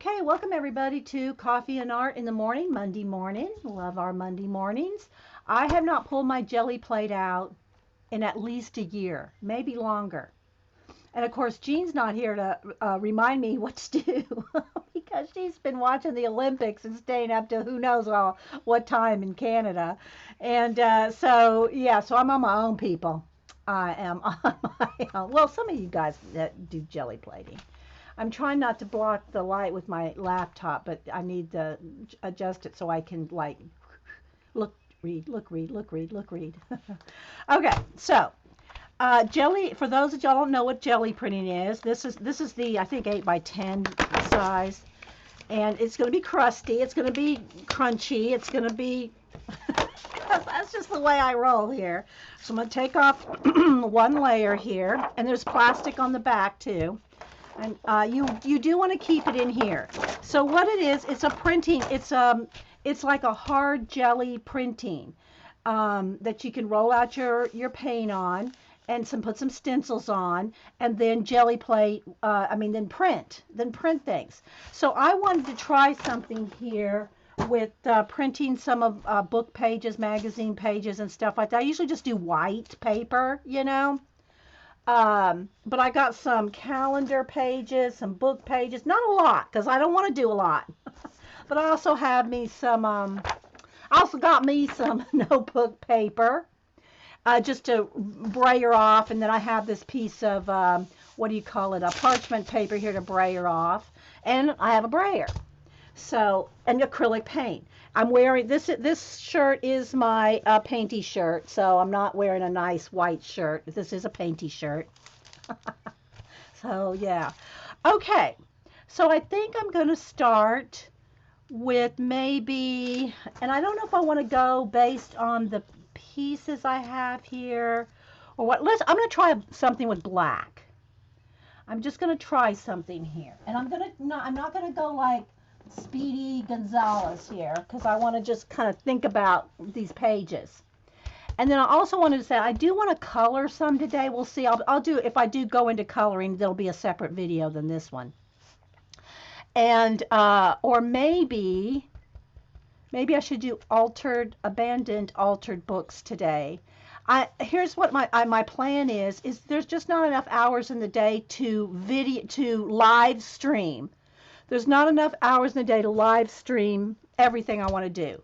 Okay, welcome everybody to Coffee and Art in the Morning, Monday morning. Love our Monday mornings. I have not pulled my jelly plate out in at least a year, maybe longer. And of course, Jean's not here to remind me what to do because she's been watching the Olympics and staying up to who knows what time in Canada. And so I'm on my own, people. I am on my own. Well, some of you guys that do jelly plating. I'm trying not to block the light with my laptop, but I need to adjust it so I can like look, read, look, read, look, read, look, read. Okay, so jelly. For those of y'all don't know what jelly printing is, this is the I think 8 by 10 size, and it's going to be crusty. It's going to be crunchy. It's going to be that's just the way I roll here. So I'm going to take off one layer here, and there's plastic on the back too. And you do want to keep it in here. So what it is, it's a printing. It's like a hard jelly printing that you can roll out your paint on, and put some stencils on, and then jelly plate. Then print things. So I wanted to try something here with printing some of book pages, magazine pages, and stuff like that. I usually just do white paper, you know. But I got some calendar pages, some book pages, not a lot because I don't want to do a lot. But I also have me some, I also got me some notebook paper just to brayer off. And then I have this piece of, what do you call it, a parchment paper here to brayer off. And I have a brayer. So, and acrylic paint. I'm wearing this shirt is my painty shirt, so I'm not wearing a nice white shirt. This is a painty shirt. So, yeah. Okay. So, I think I'm going to start with maybe, and I don't know if I want to go based on the pieces I have here or what. I'm going to try something with black. I'm just going to try something here. And I'm not going to go like Speedy Gonzalez here because I want to just kind of think about these pages. And then I also wanted to say I do want to color some today. We'll see. I'll do, if I do go into coloring, there'll be a separate video than this one. And or maybe I should do abandoned altered books today. Here's what my plan is there's just not enough hours in the day to live stream. There's not enough hours in the day to live stream everything I want to do,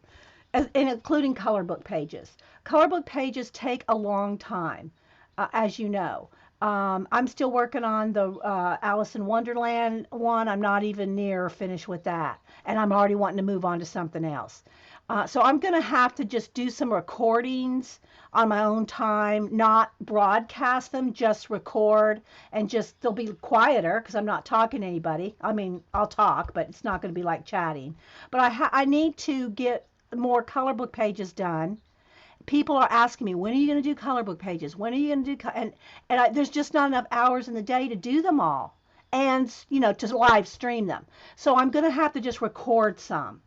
including color book pages. Color book pages take a long time, as you know. I'm still working on the Alice in Wonderland one. I'm not even near finished with that, and I'm already wanting to move on to something else. So I'm going to have to just do some recordings on my own time, not broadcast them, just record, and just they'll be quieter because I'm not talking to anybody. I mean, I'll talk, but it's not going to be like chatting. But I need to get more color book pages done. People are asking me, when are you going to do color book pages? When are you going to do there's just not enough hours in the day to do them all, and to live stream them. So I'm going to have to just record some.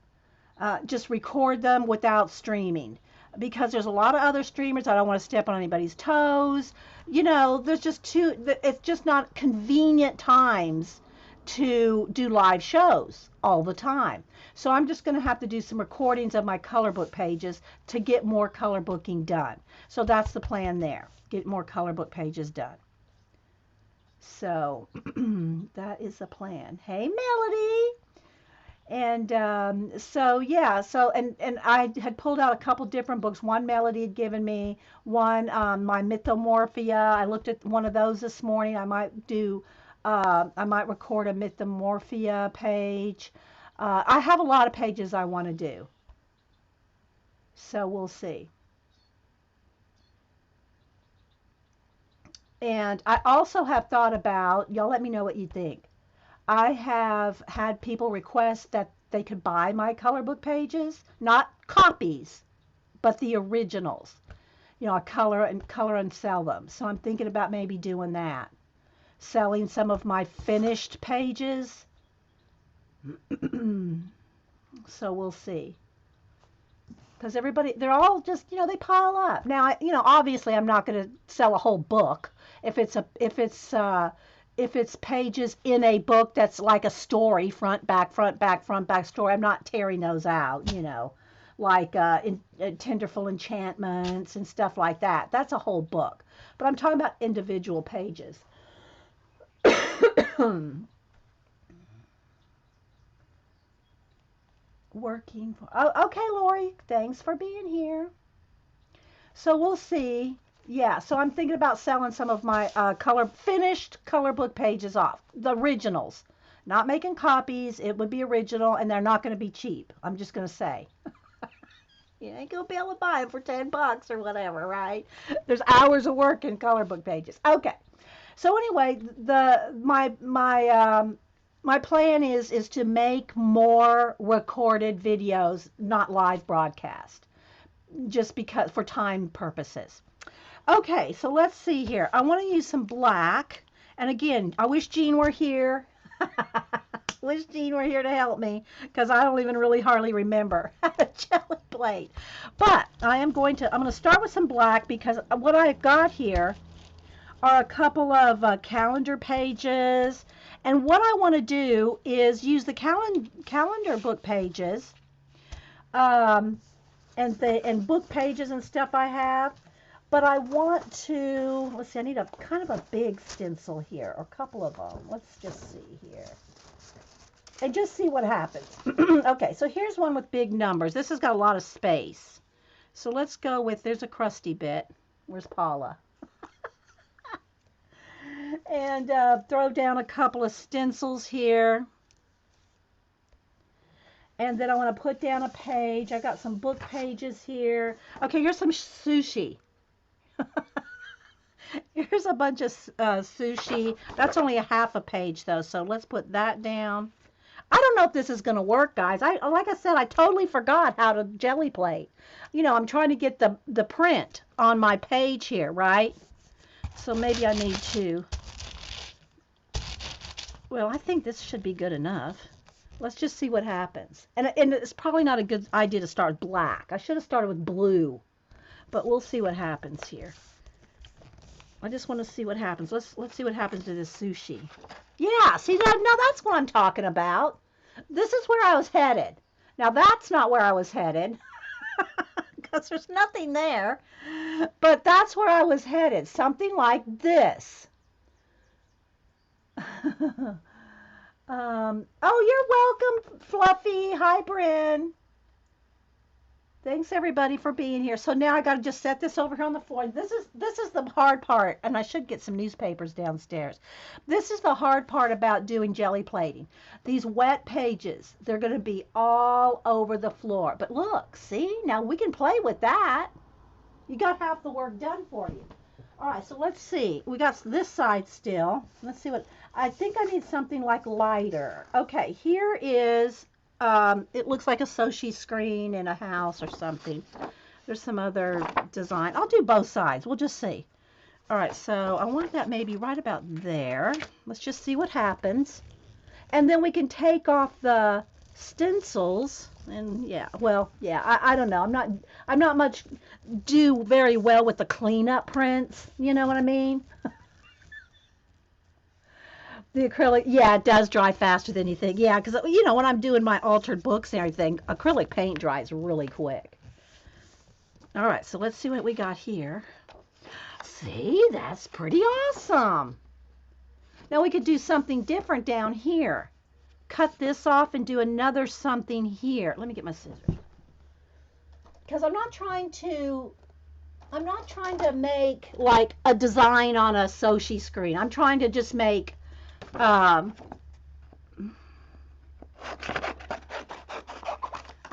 Just record them without streaming because there's a lot of other streamers. I don't want to step on anybody's toes. There's it's just not convenient times to do live shows all the time. So I'm just going to have to do some recordings of my color book pages to get more color booking done. So that's the plan there. Get more color book pages done. So that is the plan. Hey, Melody. And and I had pulled out a couple different books. One Melody had given me, one my Mythomorphia. I looked at one of those this morning. I might record a Mythomorphia page. I have a lot of pages I want to do. So we'll see. And I also have thought about, y'all let me know what you think. I have had people request that they could buy my color book pages, not copies, but the originals. Color and sell them. So I'm thinking about maybe doing that. Selling some of my finished pages. So we'll see. Because they're all just, they pile up. Now, obviously I'm not going to sell a whole book if it's if it's pages in a book that's like a story, front, back, front, back, front, back story. I'm not tearing those out, like Tenderful Enchantments and stuff like that. That's a whole book. But I'm talking about individual pages. Working for. Oh, okay, Lori. Thanks for being here. So we'll see. Yeah, so I'm thinking about selling some of my finished color book pages off. The originals. Not making copies. It would be original, and they're not going to be cheap. I'm just going to say. You ain't going to be able to buy them for $10 or whatever, right? There's hours of work in color book pages. Okay. So anyway, my plan is to make more recorded videos, not live broadcast, just because for time purposes. Okay, so let's see here. I want to use some black, and again, I wish Jean were here. Wish Jean were here to help me, because I don't even really hardly remember a jelly plate. But I'm going to start with some black, because what I've got here are a couple of calendar pages, and what I want to do is use the calendar book pages, and book pages and stuff I have. But I want to, let's see, I need a kind of a big stencil here, or a couple of them. Let's just see here. And just see what happens. Okay, so here's one with big numbers. This has got a lot of space. So let's go with, there's a crusty bit. Where's Paula? And throw down a couple of stencils here. And then I want to put down a page. I got some book pages here. Okay, here's some sushi. Here's a bunch of sushi. That's only a half a page though, so let's put that down. I don't know if this is going to work, guys. Like I said, I totally forgot how to jelly plate. I'm trying to get the print on my page here, right? So maybe I need to. Well, I think this should be good enough. Let's just see what happens. And it's probably not a good idea to start with black. I should have started with blue, but we'll see what happens here. I just want to see what happens. Let's see what happens to this sushi. Yeah, see that? Now that's what I'm talking about. This is where I was headed. Now that's not where I was headed, because there's nothing there. But that's where I was headed. Something like this. Oh, you're welcome, Fluffy. Hi, Bryn. Thanks everybody for being here. So now I got to just set this over here on the floor. This is the hard part, and I should get some newspapers downstairs. This is the hard part about doing jelly plating. These wet pages, they're going to be all over the floor. But look, see? Now we can play with that. You got half the work done for you. All right, so let's see. We got this side still. Let's see what I think I need something like lighter. Okay, here is it looks like a sushi screen in a house or something. There's some other design. I'll do both sides. We'll just see. All right, so I want that maybe right about there. Let's just see what happens. And then we can take off the stencils. And yeah, well, yeah, I don't know. I'm not much do very well with the cleanup prints. You know what I mean? The acrylic, yeah, it does dry faster than you think. Yeah, because, when I'm doing my altered books and everything, acrylic paint dries really quick. All right, so let's see what we got here. See, that's pretty awesome. Now we could do something different down here. Cut this off and do another something here. Let me get my scissors. Because I'm not trying to make like a design on a sushi screen. I'm trying to just make I'm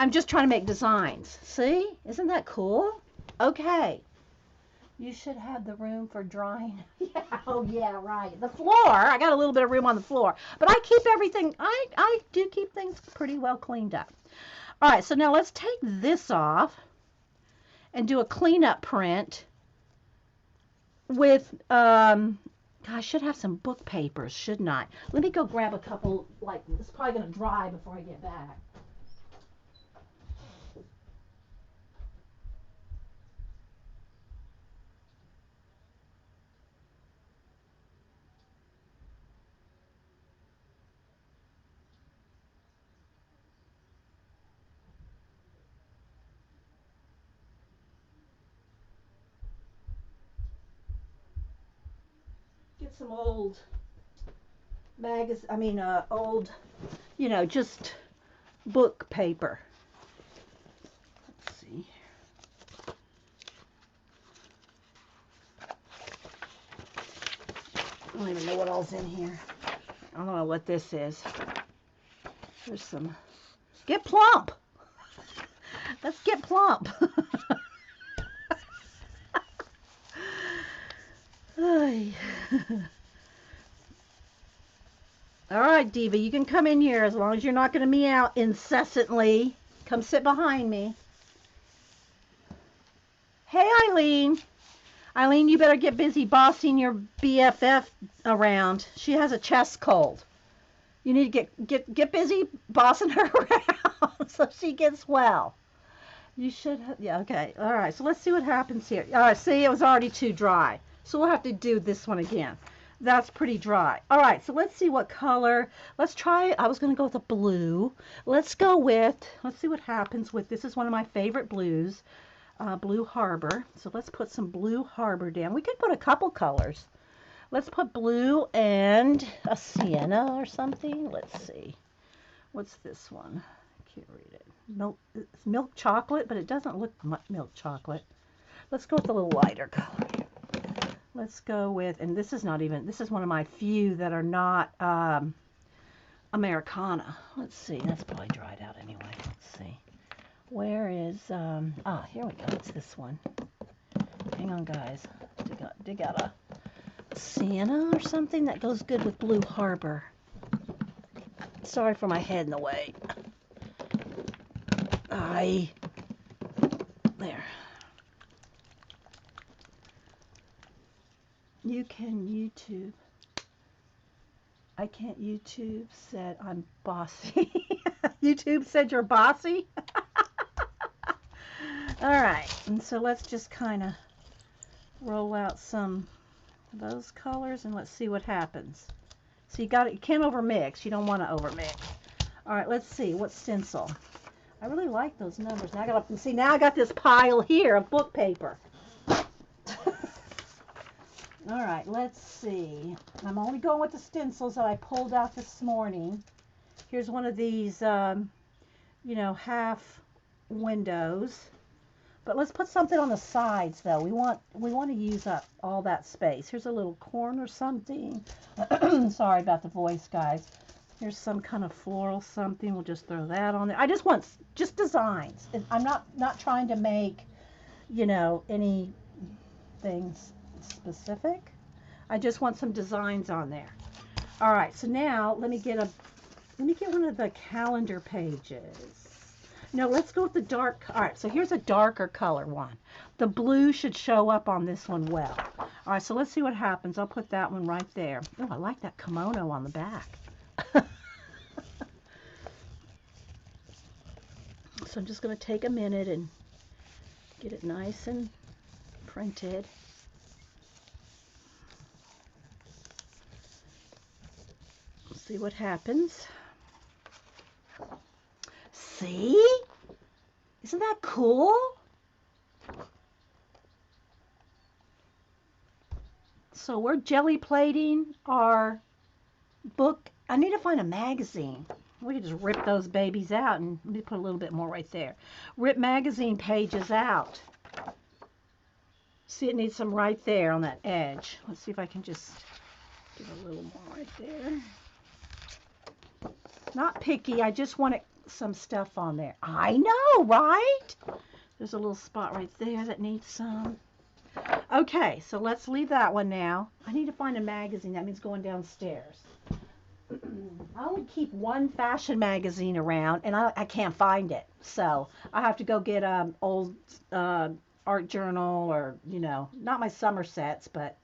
just trying to make designs. See? Isn't that cool? Okay. You should have the room for drying. Yeah, oh yeah, right. The floor. I got a little bit of room on the floor. But I keep everything, I do keep things pretty well cleaned up. All right, so now let's take this off and do a cleanup print with, I should have some book papers, shouldn't I? Let me go grab a couple, like, it's probably going to dry before I get back. some old old, just book paper. Let's see. I don't even know what all's in here. I don't know what this is. There's some. Get plump. Let's get plump. All right, Diva, you can come in here as long as you're not going to meow incessantly. Come sit behind me. Hey, Eileen. Eileen, you better get busy bossing your BFF around. She has a chest cold. You need to get busy bossing her around so she gets well. You should have, yeah, okay. All right, so let's see what happens here. All right, see, it was already too dry. So we'll have to do this one again. That's pretty dry. All right, so let's see what color. Let's try, I was going to go with a blue. Let's see what happens with, this is one of my favorite blues, Blue Harbor. So let's put some Blue Harbor down. We could put a couple colors. Let's put blue and a sienna or something. Let's see. What's this one? I can't read it. It's milk chocolate, but it doesn't look milk chocolate. Let's go with a little lighter color. Let's go with, and this is one of my few that are not Americana. Let's see, that's probably dried out anyway. Let's see. Where is, here we go. It's this one. Hang on, guys. Dig out a sienna or something that goes good with Blue Harbor. Sorry for my head in the way. There. You can YouTube. I can't YouTube said I'm bossy. YouTube said you're bossy? All right, and so let's just kind of roll out some of those colors and let's see what happens. So you can't overmix. You don't want to overmix. All right, let's see. What stencil? I really like those numbers. Now I got this pile here of book paper. All right, let's see. I'm only going with the stencils that I pulled out this morning. Here's one of these, half windows. But let's put something on the sides, though. We want to use up all that space. Here's a little corn or something. Sorry about the voice, guys. Here's some kind of floral something. We'll just throw that on there. I just want just designs. I'm not trying to make, any things specific. I just want some designs on there. All right, so now let me get one of the calendar pages. No, let's go with the dark. All right, so here's a darker color one. The blue should show up on this one well. All right, so let's see what happens. I'll put that one right there. Oh, I like that kimono on the back. So I'm just going to take a minute and get it nice and printed. See what happens. See? Isn't that cool? So we're jelly plating our book. I need to find a magazine. We could just rip those babies out, and let me put a little bit more right there. Rip magazine pages out. See, it needs some right there on that edge. Let's see if I can just get a little more right there. Not picky, I just want some stuff on there. I know, right? There's a little spot right there that needs some. Okay, so let's leave that one now. I need to find a magazine. That means going downstairs. I only keep one fashion magazine around, and I can't find it. So I have to go get old art journal, or, not my Somersets, but,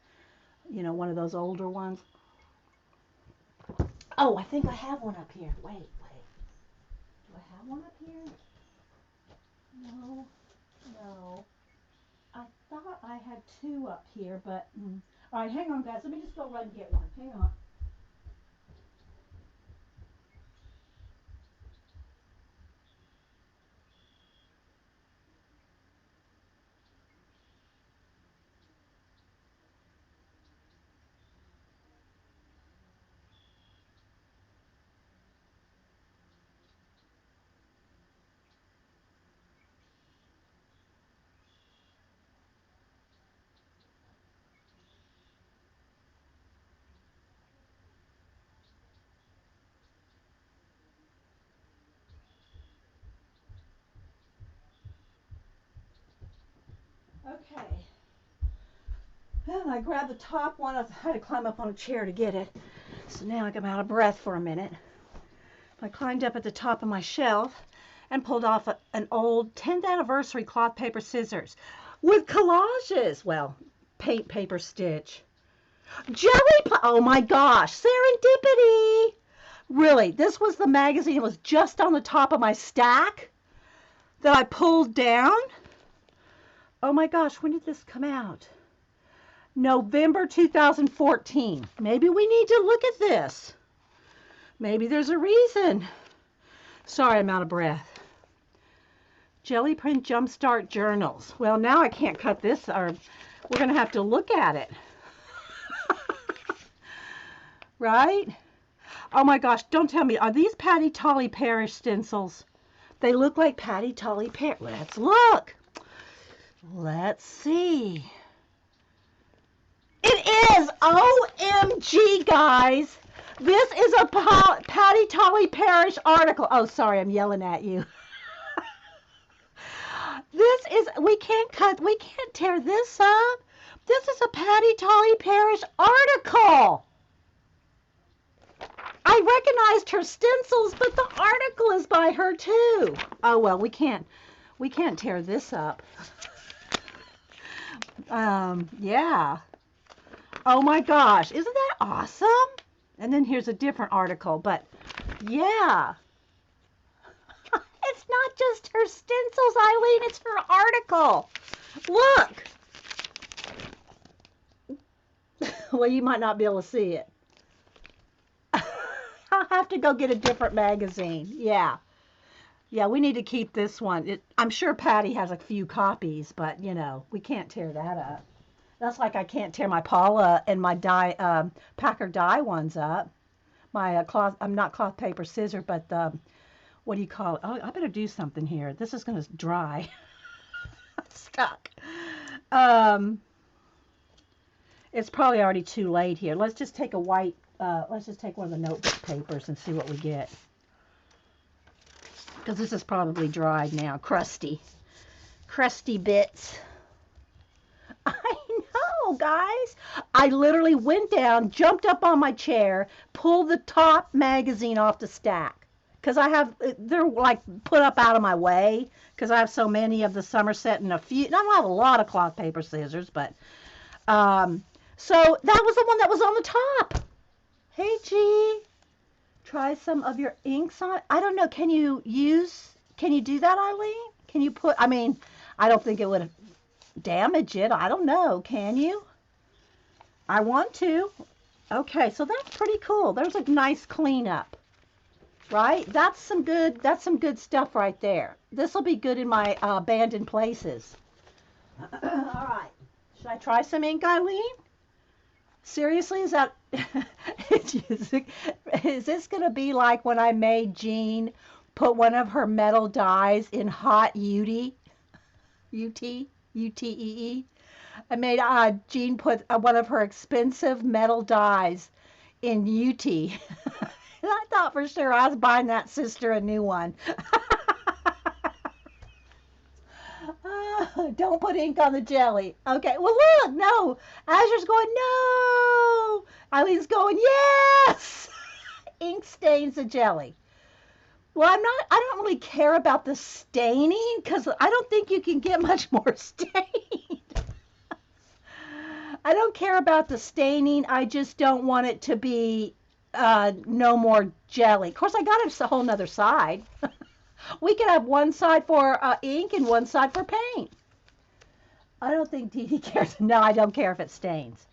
one of those older ones. Oh, I think I have one up here. Wait. Do I have one up here? No. I thought I had two up here, but... All right, hang on, guys. Let me just go run and get one. Hang on. Okay. And I grabbed the top one. I had to climb up on a chair to get it. So now I'm out of breath for a minute. I climbed up at the top of my shelf and pulled off an old 10th anniversary cloth paper scissors with collages. Well, paint paper stitch. Oh my gosh, serendipity. Really, this was the magazine. It was just on the top of my stack that I pulled down. Oh my gosh, when did this come out? November 2014. Maybe we need to look at this. Maybe there's a reason. Sorry, I'm out of breath. Gelli Print Jumpstart Journals. Well, now I can't cut this, or we're going to have to look at it. Right? Oh my gosh, don't tell me. Are these Patty Tolly Parish stencils? They look like Patty Tolly Parish. Let's look. Let's see. It is! OMG, guys! This is a Patty Tolly Parish article. Oh, sorry, I'm yelling at you. We can't tear this up. This is a Patty Tolly Parish article. I recognized her stencils, but the article is by her too. Oh, well, we can't tear this up. Yeah. Oh my gosh, isn't that awesome? And then here's a different article, but yeah. It's not just her stencils, Eileen, it's her article. Look. Well, you might not be able to see it. I'll have to go get a different magazine. Yeah. Yeah, we need to keep this one. I'm sure Patty has a few copies, but, you know, we can't tear that up. That's like I can't tear my Paula and my Packer die ones up. My I'm not cloth paper scissor, but the, what do you call it? Oh, I better do something here. This is going to dry. I'm stuck. It's probably already too late here. Let's just take a white, let's just take one of the notebook papers and see what we get. Because this is probably dried now. Crusty bits. I know, guys. I literally went down, jumped up on my chair, pulled the top magazine off the stack. Because they're like put up out of my way. Because I have so many of the Somerset and a few. I don't have a lot of cloth paper scissors, but. So that was the one that was on the top. Hey, G. Try some of your inks on. I don't know. Can you do that, Eileen? Can you put, I mean, I don't think it would damage it. I don't know. Can you? I want to. Okay, so that's pretty cool. There's a nice cleanup, right? That's some good stuff right there. This will be good in my abandoned places. All right. Should I try some ink, Eileen? Seriously, is this going to be like when I made Jean put one of her metal dies in hot UTEE? I made Jean put one of her expensive metal dies in UT. And I thought for sure I was buying that sister a new one. Don't put ink on the jelly. Okay, well look, no. Azure's going, no. Eileen's going, yes. Ink stains the jelly. Well, I don't really care about the staining because I don't think you can get much more stain. I don't care about the staining. I just don't want it to be no more jelly. Of course, I got a whole nother side. We could have one side for ink and one side for paint. I don't think Dee Dee cares. No, I don't care if it stains.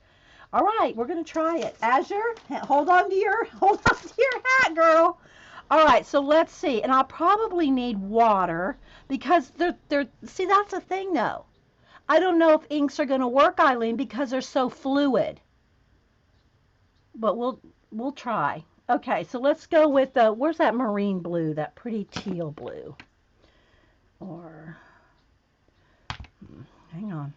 All right, we're going to try it. Azure, hold on to your hat, girl. All right, so let's see. And I'll probably need water because see, that's the thing, though. I don't know if inks are going to work, Eileen, because they're so fluid. But we'll try. Okay, so let's go with, where's that marine blue, that pretty teal blue? Or, hang on.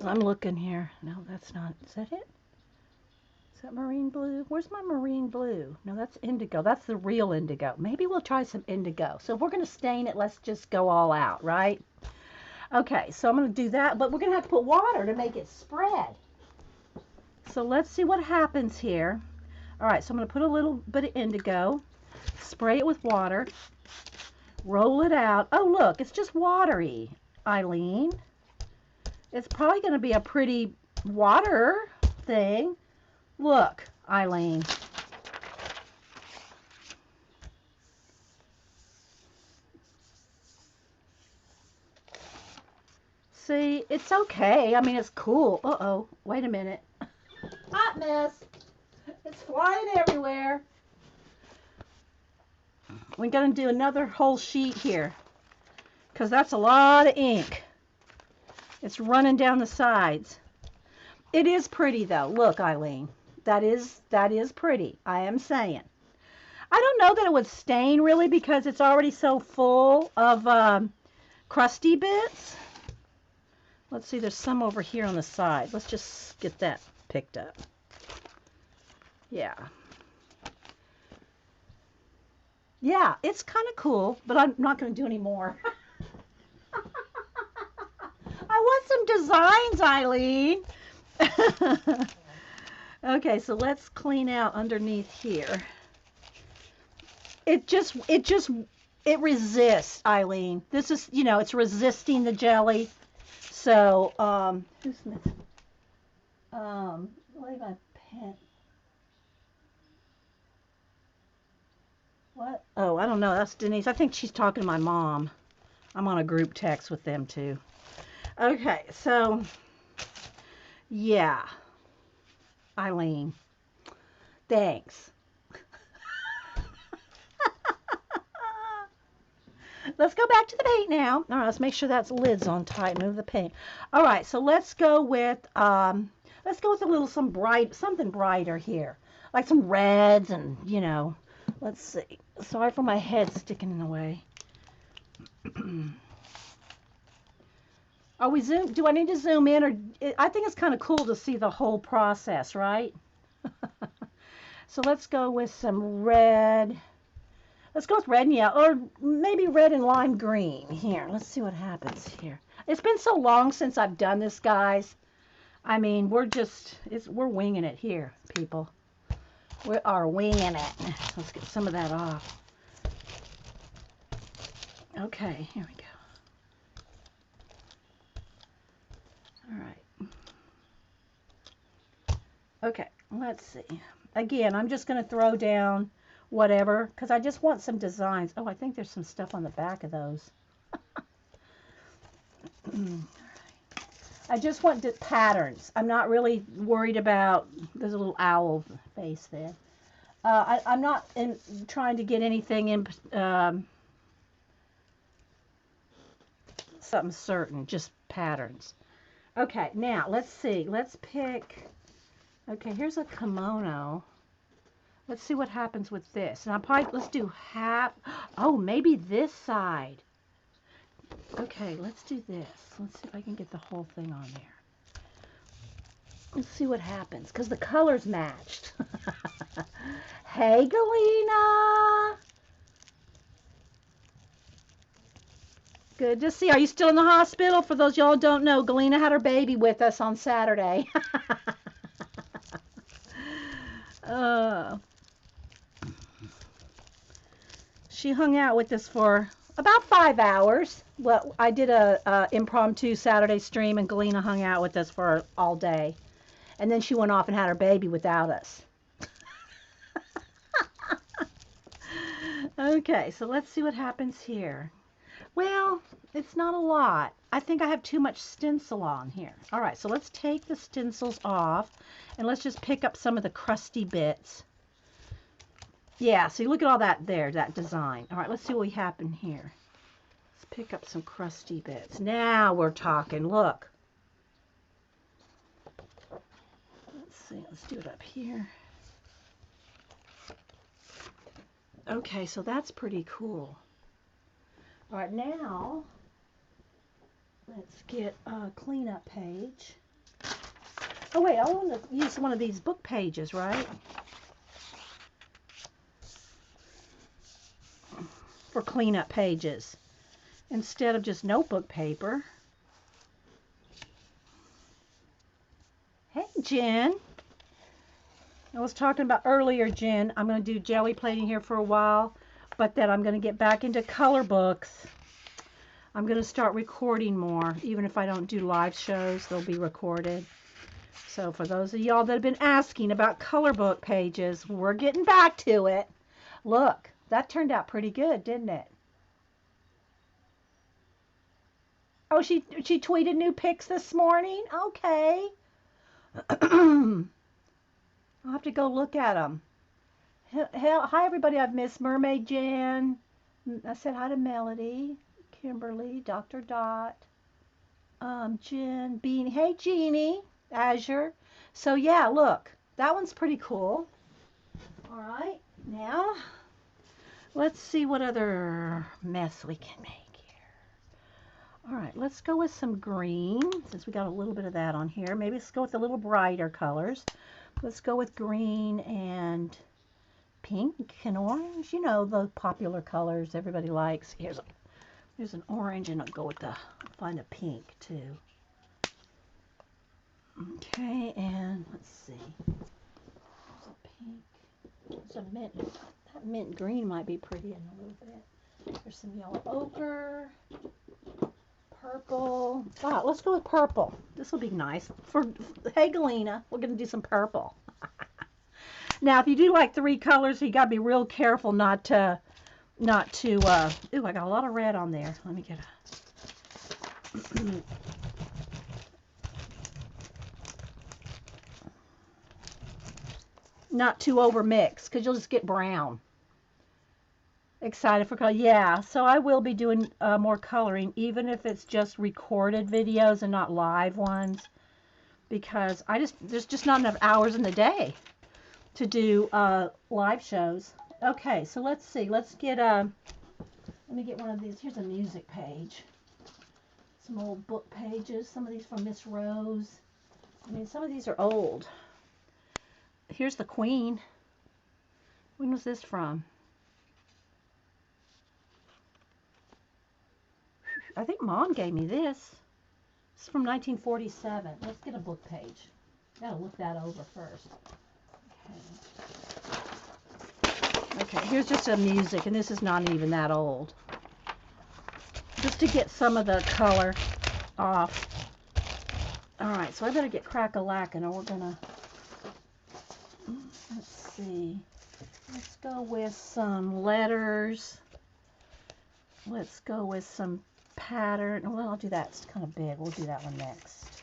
I'm looking here. No, that's not, is that it? Is that marine blue? Where's my marine blue? No, that's indigo. That's the real indigo. Maybe we'll try some indigo. So if we're going to stain it, let's just go all out, right? Okay, so I'm going to do that, but we're going to have to put water to make it spread. So let's see what happens here. All right, so I'm going to put a little bit of indigo, spray it with water, roll it out. Oh, look, it's just watery, Eileen. It's probably going to be a pretty water thing. Look, Eileen. See, it's okay. I mean, it's cool. Uh-oh, wait a minute. Hot mess. It's flying everywhere. We're going to do another whole sheet here because that's a lot of ink. It's running down the sides. It is pretty though. Look, Eileen, that is pretty. I am saying. I don't know that it would stain really because it's already so full of crusty bits. Let's see, there's some over here on the side. Let's just get that picked up. Yeah. Yeah, it's kind of cool, but I'm not going to do any more. I want some designs, Eileen. Okay, so let's clean out underneath here. It resists, Eileen. This is, it's resisting the jelly. So, who's missing? Leave my pen. What? Oh, I don't know. That's Denise. I think she's talking to my mom. I'm on a group text with them too. Okay, so yeah, Eileen, thanks. Let's go back to the paint now. All right, let's make sure that's lid's on tight. Move the paint. All right, so let's go with a little something brighter here, like some reds and Let's see. Sorry for my head sticking in the way. Are we zoom? Do I need to zoom in, or I think it's kind of cool to see the whole process, right? So let's go with some red. Let's go with red and yellow, or maybe red and lime green. Here, let's see what happens here. It's been so long since I've done this, guys. I mean, we're winging it here, people. We are winging it. Let's get some of that off. Okay, here we go. All right. Okay, let's see. Again, I'm just going to throw down whatever, because I just want some designs. Oh, I think there's some stuff on the back of those. I just want patterns. I'm not really worried about, there's a little owl face there. I'm not trying to get anything in something certain, just patterns. Okay, now let's see. Let's pick, okay, here's a kimono. Let's see what happens with this. And let's do half. Oh, maybe this side. Okay, let's do this. Let's see if I can get the whole thing on there. Let's see what happens, because the colors matched. Hey, Galena. Good to see. Are you still in the hospital? For those y'all don't know, Galena had her baby with us on Saturday. She hung out with us for about 5 hours. Well, I did a impromptu Saturday stream, and Galena hung out with us for all day. And then she went off and had her baby without us. Okay, so let's see what happens here. Well, it's not a lot. I think I have too much stencil on here. All right, so let's take the stencils off, and let's just pick up some of the crusty bits. Yeah, so look at all that there, that design. All right, let's see what we happen here. Let's pick up some crusty bits. Now we're talking. Look. Let's see. Let's do it up here. Okay, so that's pretty cool. All right, now let's get a cleanup page. Oh, wait, I want to use one of these book pages, right? For cleanup pages instead of just notebook paper. Jen. I was talking about earlier, Jen. I'm going to do jelly plating here for a while, but then I'm going to get back into color books. I'm going to start recording more. Even if I don't do live shows, they'll be recorded. So for those of y'all that have been asking about color book pages, we're getting back to it. Look, that turned out pretty good, didn't it? Oh, she tweeted new pics this morning? Okay. I'll have to go look at them. Hi, everybody. I've missed Mermaid Jan. I said hi to Melody, Kimberly, Dr. Dot, Jen, Beanie. Hey, Jeannie, Azure. So, yeah, look. That one's pretty cool. All right. Now, let's see what other mess we can make. All right, let's go with some green, since we got a little bit of that on here. Maybe let's go with a little brighter colors. Let's go with green and pink and orange. You know, the popular colors everybody likes. Here's an orange, and I'll go with find a pink, too. Okay, and let's see. There's a pink. There's a mint. That mint green might be pretty in a little bit. There's some yellow ochre. Purple. Ah, let's go with purple. This will be nice. Hey, Galena, we're going to do some purple. Now, if you do like 3 colors, you got to be real careful not to, ooh, I got a lot of red on there. Let me get a, not too over mix, because you'll just get brown. Excited for color. Yeah, so I will be doing more coloring, even if it's just recorded videos and not live ones, because there's just not enough hours in the day to do live shows. Okay, so let's see. Let's get let me get one of these. Here's a music page. Some old book pages. Some of these from Miss Rose. I mean, some of these are old. Here's the Queen. When was this from? I think Mom gave me this. It's from 1947. Let's get a book page. Gotta look that over first. Okay, here's just a music, and this is not even that old. Just to get some of the color off. Alright, so I better get crack-a-lackin', or we're gonna, let's see. Let's go with some letters. Let's go with some pattern. Well, I'll do that. It's kind of big. We'll do that one next.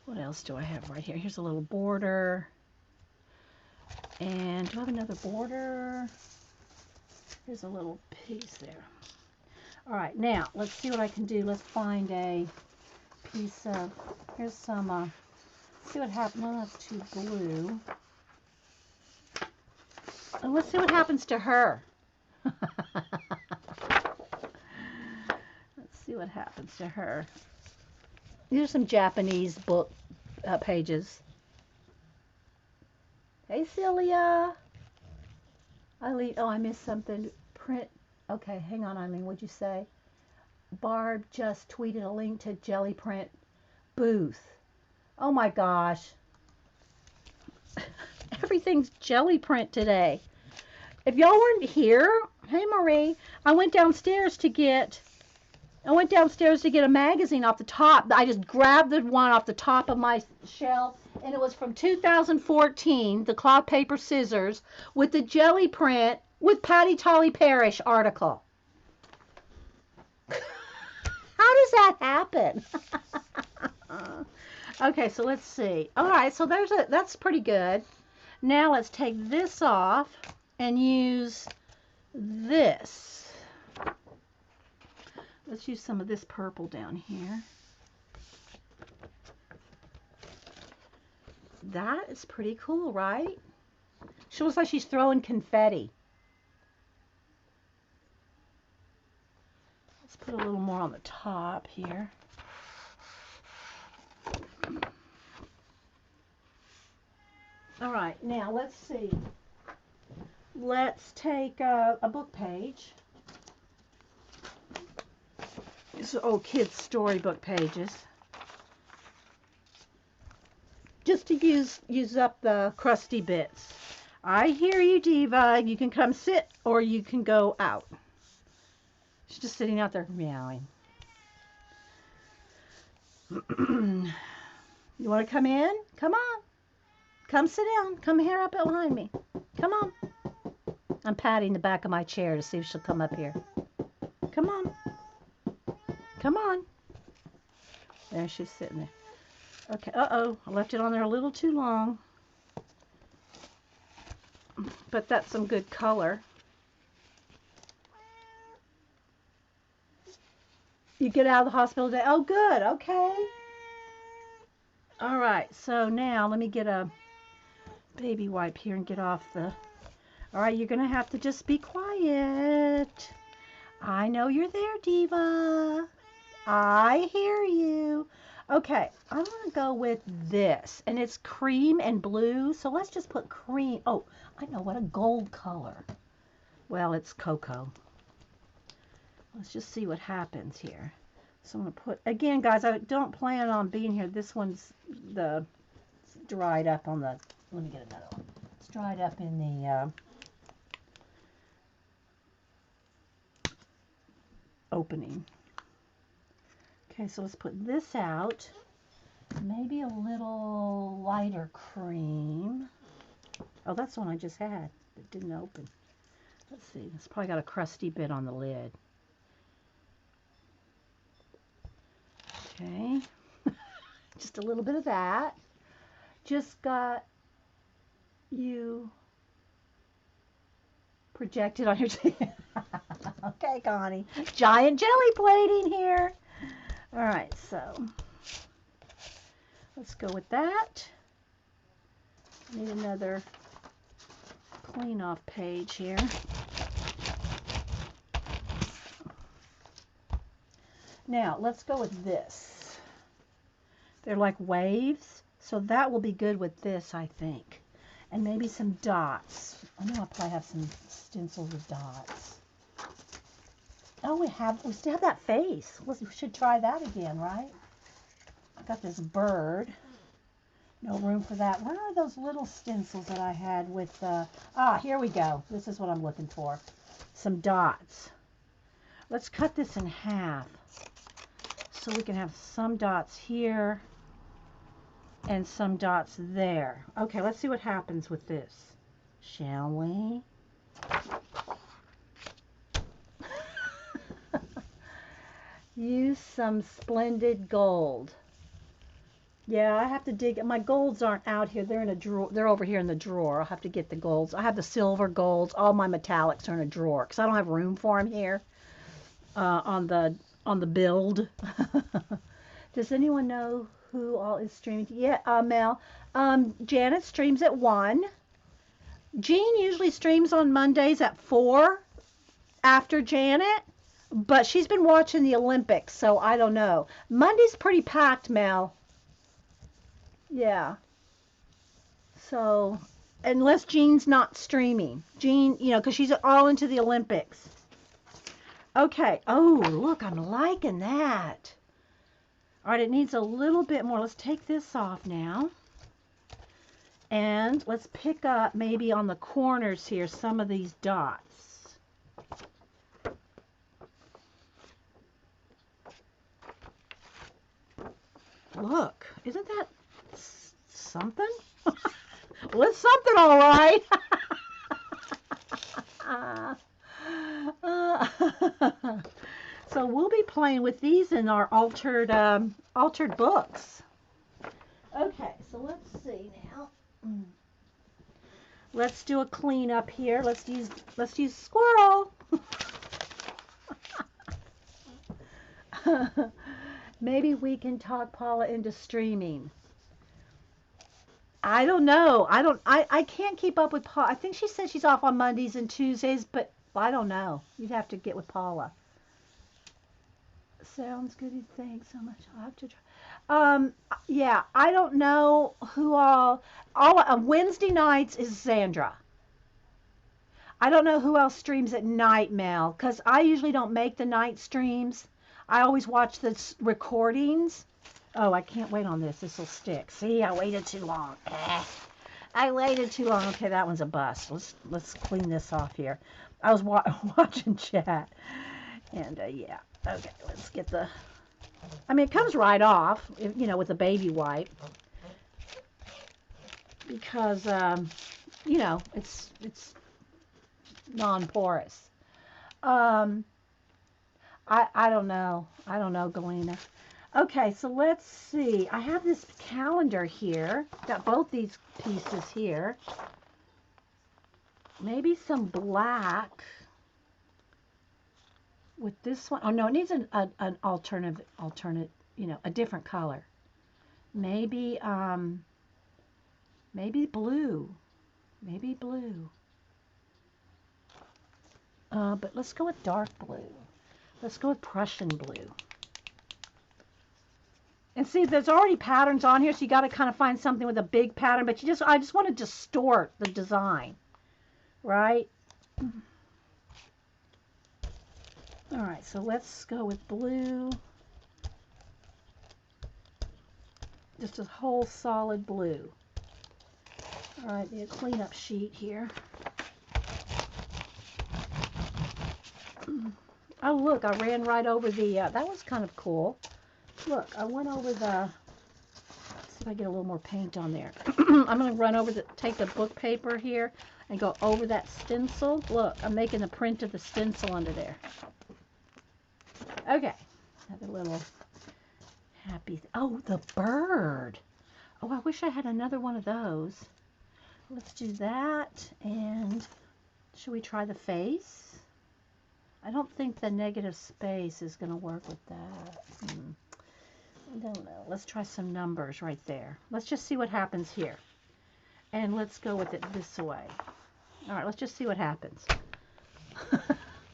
What else do I have right here? Here's a little border. And do I have another border? Here's a little piece there. All right, now let's see what I can do. Let's find a piece of, here's some, see what happens. No, that's too blue. And let's see what happens to her. See what happens to her. These are some Japanese book pages. Hey, Celia. Eileen, oh, I missed something. Print. Okay, hang on, Eileen. What'd you say? Barb just tweeted a link to Gelli print booth. Oh my gosh. Everything's Gelli print today. If y'all weren't here, hey Marie, I went downstairs to get a magazine off the top. I just grabbed the one off the top of my shelf, and it was from 2014, the Cloth Paper Scissors, with the Gelli print with Patty Tolly Parrish article. How does that happen? Okay, so let's see. All right, so that's pretty good. Now let's take this off and use this. Let's use some of this purple down here. That is pretty cool, right? She looks like she's throwing confetti. Let's put a little more on the top here. All right, now let's see. Let's take a book page. These are old kids' storybook pages. just to use up the crusty bits. I hear you, Diva. You can come sit or you can go out. She's just sitting out there meowing. You want to come in? Come on. Come sit down. Come here up behind me. Come on. I'm patting the back of my chair to see if she'll come up here. Come on. Come on. There she's sitting there. Okay, uh-oh. I left it on there a little too long. But that's some good color. You get out of the hospital today? Oh, good. Okay. All right. So now let me get a baby wipe here and get off the... All right, you're going to have to just be quiet. I know you're there, Diva. I hear you. Okay, I'm going to go with this. And it's cream and blue. So let's just put cream. Oh, I know what, a gold color. Well, it's cocoa. Let's just see what happens here. So I'm going to put, again, guys, I don't plan on being here. This one's dried up on the, let me get another one. It's dried up in the opening. Okay, so let's put this out. Maybe a little lighter cream. Oh, that's the one I just had. It didn't open. Let's see. It's probably got a crusty bit on the lid. Okay. Just a little bit of that. Just got you projected on your TV. Okay, Connie. Giant jelly plating here. All right, so let's go with that. Need another clean off page here. Now, let's go with this. They're like waves, so that will be good with this, I think. And maybe some dots. I know I'll probably have some stencils with dots. Oh, we still have that face. We should try that again, right? I got this bird. No room for that. Where are those little stencils that I had with, here we go. This is what I'm looking for. Some dots. Let's cut this in half so we can have some dots here and some dots there. Okay, let's see what happens with this, shall we? Use some splendid gold. Yeah, I have to dig. My golds aren't out here. They're in a drawer. They're over here in the drawer. I'll have to get the golds. I have the silver golds. All my metallics are in a drawer because I don't have room for them here on the build. Does anyone know who all is streaming? Yeah, Mel. Janet streams at 1. Jean usually streams on Mondays at 4 after Janet. But she's been watching the Olympics, so I don't know. Monday's pretty packed, Mel. Yeah. So, unless Jean's not streaming. Jean, because she's all into the Olympics. Okay. Oh, look, I'm liking that. All right, it needs a little bit more. Let's take this off now. And let's pick up maybe on the corners here some of these dots. Look, isn't that something? Well, it's something, all right. So we'll be playing with these in our altered books. Okay, so let's see now. Let's do a cleanup here. Let's use squirrel. Maybe we can talk Paula into streaming. I don't know. I can't keep up with Paula. I think she said she's off on Mondays and Tuesdays, but I don't know. You'd have to get with Paula. Sounds good. Thanks so much. I'll have to try. Yeah, I don't know who all Wednesday nights is Sandra. I don't know who else streams at night, Mel, because I usually don't make the night streams. I always watch the recordings. Oh, I can't wait on this. This will stick. See, I waited too long. I waited too long. Okay, that one's a bust. Let's clean this off here. I was watching chat, and yeah. Okay, let's get the. I mean, it comes right off, you know, with a baby wipe, because you know, it's non-porous. Um, I don't know. I don't know, Galena. Okay, so let's see. I have this calendar here. Got both these pieces here. Maybe some black with this one. Oh no, it needs an alternate, you know, a different color. Maybe maybe blue. Maybe blue. But let's go with dark blue. Let's go with Prussian blue. And see, there's already patterns on here, so you got to kind of find something with a big pattern. But I just want to distort the design, right? All right, so let's go with blue. Just a whole solid blue. All right, need a cleanup sheet here. Oh, look, I ran right over the, that was kind of cool. Look, I went over the, let's see if I get a little more paint on there. I'm going to run over take the book paper here and go over that stencil. Look, I'm making the print of the stencil under there. Okay, have a little happy, oh, the bird. Oh, I wish I had another one of those. Let's do that, and should we try the face? I don't think the negative space is going to work with that. I don't know. Let's try some numbers right there. Let's just see what happens here. And let's go with it this way. All right, let's just see what happens.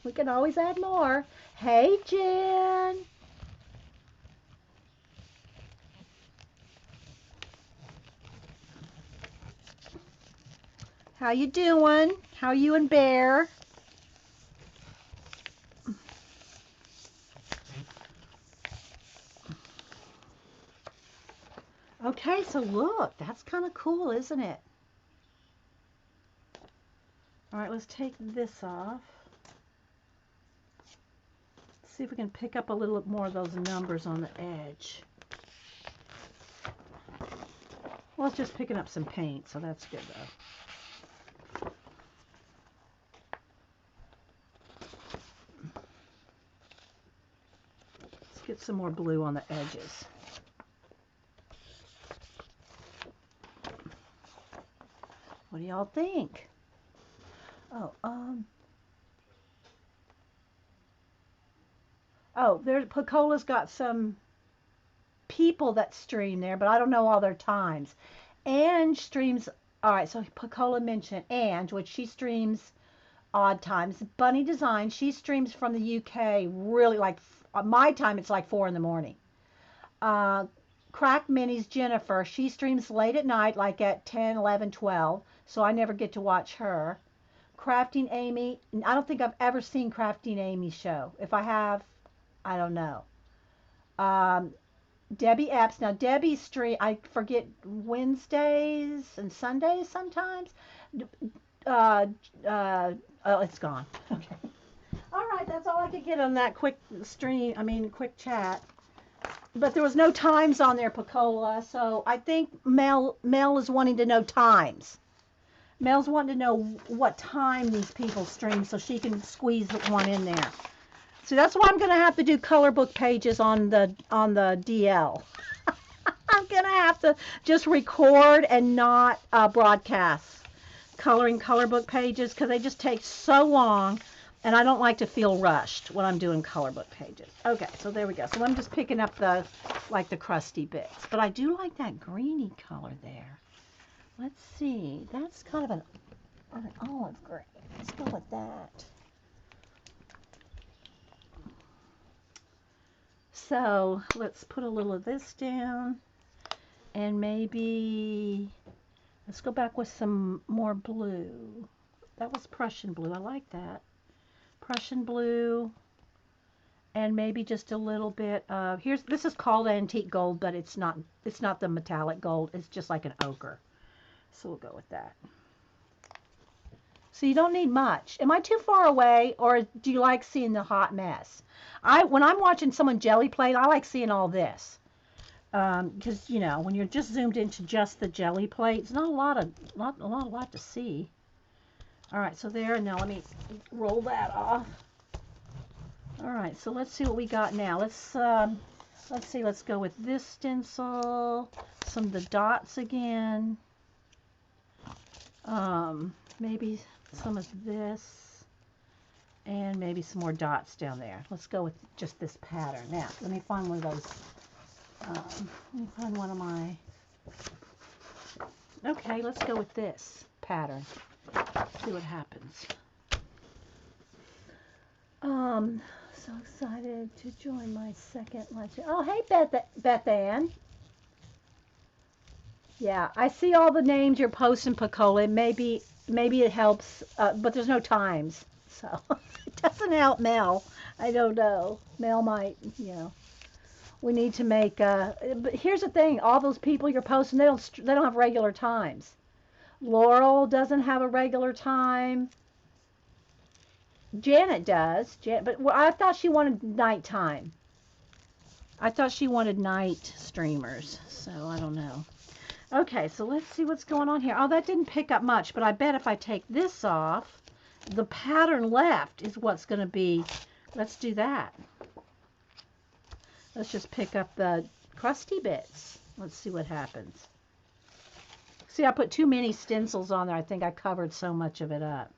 We can always add more. Hey, Jen. How you doing? How you and Bear? Okay, so look, that's kind of cool, isn't it? All right, let's take this off. See if we can pick up a little more of those numbers on the edge. Well, it's just picking up some paint, so that's good though. Let's get some more blue on the edges. What do y'all think? Oh, oh, there's Pacola's got some people that stream there, but I don't know all their times. Ange streams. All right, so Pacola mentioned Ange, which she streams odd times. Bunny Design, she streams from the UK, really like my time. It's like 4 in the morning. Uh, Crack Minis Jennifer, she streams late at night, like at 10, 11, 12. So I never get to watch her. Crafting Amy, I don't think I've ever seen Crafting Amy's show. If I have, I don't know. Um, Debbie Epps. Now Debbie stream. I forget Wednesdays and Sundays sometimes. Uh, oh, it's gone. Okay. All right, that's all I could get on that quick stream. I mean, quick chat. But there was no times on there, Pacola. So I think Mel is wanting to know times. Mel's wanting to know what time these people stream so she can squeeze one in there. So that's why I'm going to have to do color book pages on the DL. I'm going to have to just record and not broadcast coloring color book pages because they just take so long, and I don't like to feel rushed when I'm doing color book pages. Okay, so there we go. So I'm just picking up the crusty bits. But I do like that greeny color there. Let's see. That's kind of an olive green. Let's go with that. So let's put a little of this down, and maybe let's go back with some more blue. That was Prussian blue. I like that. Prussian blue, and maybe just a little bit of, this is called antique gold, but it's not the metallic gold. It's just like an ochre. So we'll go with that. So you don't need much. Am I too far away, or do you like seeing the hot mess? When I'm watching someone jelly plate, I like seeing all this. Because you know, when you're just zoomed into just the jelly plate, it's not a lot to see. All right, so there. Now let me roll that off. All right, so let's see what we got now. Let's see. Let's go with this stencil. Some of the dots again. Maybe some of this, and maybe some more dots down there. Let's go with just this pattern. Now, let me find one of those. Let me find one of my. Okay, let's go with this pattern. See what happens. So excited to join my second lunch. Oh, hey, Beth Ann. Yeah, I see all the names you're posting, Pacola. Maybe it helps, but there's no times, so it doesn't help Mel. I don't know. Mel might, you know. We need to make. But here's the thing: all those people you're posting, they don't have regular times. Laurel doesn't have a regular time. Janet does. But I thought she wanted nighttime. I thought she wanted night streamers, so I don't know. Okay, so let's see what's going on here. Oh, that didn't pick up much, but I bet if I take this off, the pattern left is what's going to be. Let's do that. Let's just pick up the crusty bits. Let's see what happens. See, I put too many stencils on there. I think I covered so much of it up.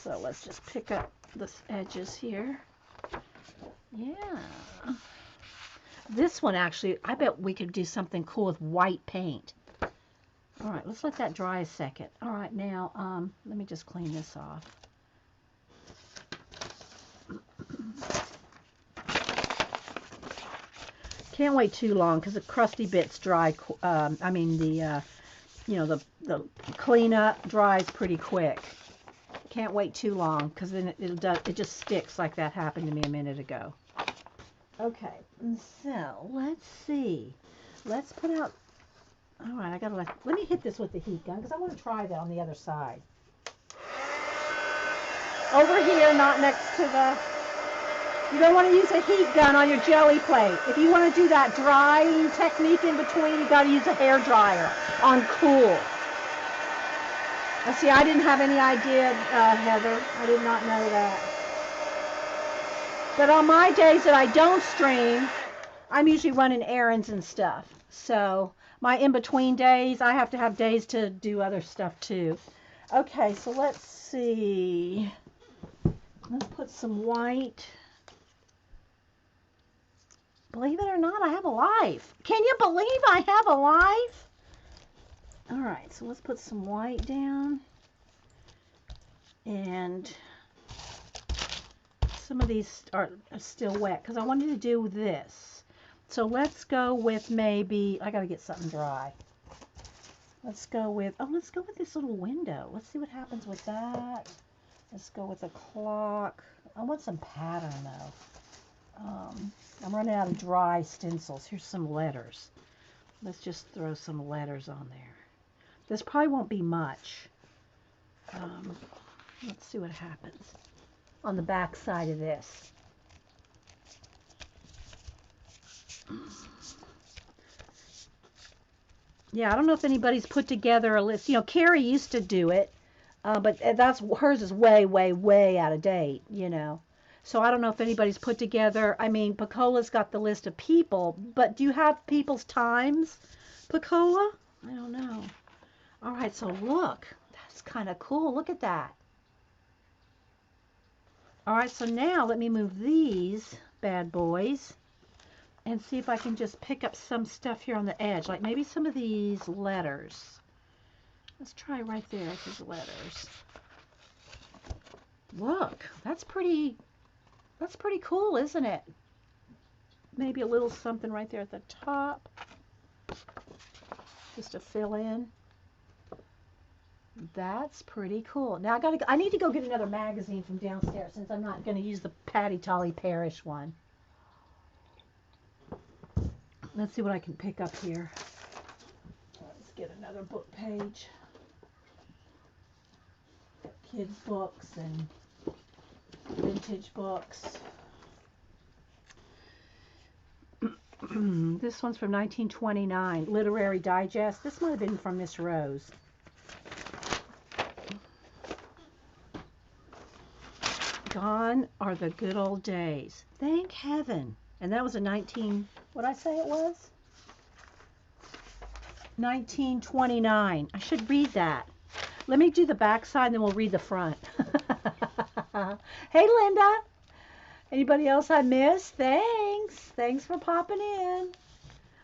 So let's just pick up the edges here. Yeah. This one actually, I bet we could do something cool with white paint. All right, let's let that dry a second. All right, now let me just clean this off. Can't wait too long because the crusty bits dry. I mean the, you know, the cleanup dries pretty quick. Can't wait too long because then it just sticks like that happened to me a minute ago. Okay, so let's see. Let's put out. All right, I gotta let me hit this with the heat gun because I want to try that on the other side. Over here, not next to the. You don't want to use a heat gun on your jelly plate. If you want to do that drying technique in between, you got to use a hair dryer on cool. Now, see, I didn't have any idea, Heather. I did not know that. But on my days that I don't stream, I'm usually running errands and stuff. So my in-between days, I have to have days to do other stuff too. Okay, so let's see. Let's put some white. Believe it or not, I have a life. Can you believe I have a life? All right, so let's put some white down. And some of these are still wet because I wanted to do this. So let's go with maybe, I got to get something dry. Let's go with this little window. Let's see what happens with that. Let's go with a clock. I want some pattern though. I'm running out of dry stencils. Here's some letters. Let's just throw some letters on there. This probably won't be much. Let's see what happens on the back side of this. Yeah, I don't know if anybody's put together a list. You know, Carrie used to do it, but hers is way, way, way out of date, you know. So I don't know if anybody's put together. I mean, Pacola's got the list of people, but do you have people's times, Pacola? I don't know. All right, so look, that's kind of cool. Look at that. All right, so now let me move these bad boys and see if I can just pick up some stuff here on the edge, like maybe some of these letters. Let's try right there with these letters. Look, that's pretty cool, isn't it? Maybe a little something right there at the top, just to fill in. That's pretty cool. Now I need to go get another magazine from downstairs since I'm not going to use the Patty Tolly Parish one. Let's see what I can pick up here. Let's get another book page. Got kids' books and vintage books. This one's from 1929, Literary Digest. This might have been from Miss Rose. Gone are the good old days. Thank heaven. And that was a what did I say it was? 1929. I should read that. Let me do the back side and then we'll read the front. Hey, Linda. Anybody else I missed? Thanks. Thanks for popping in.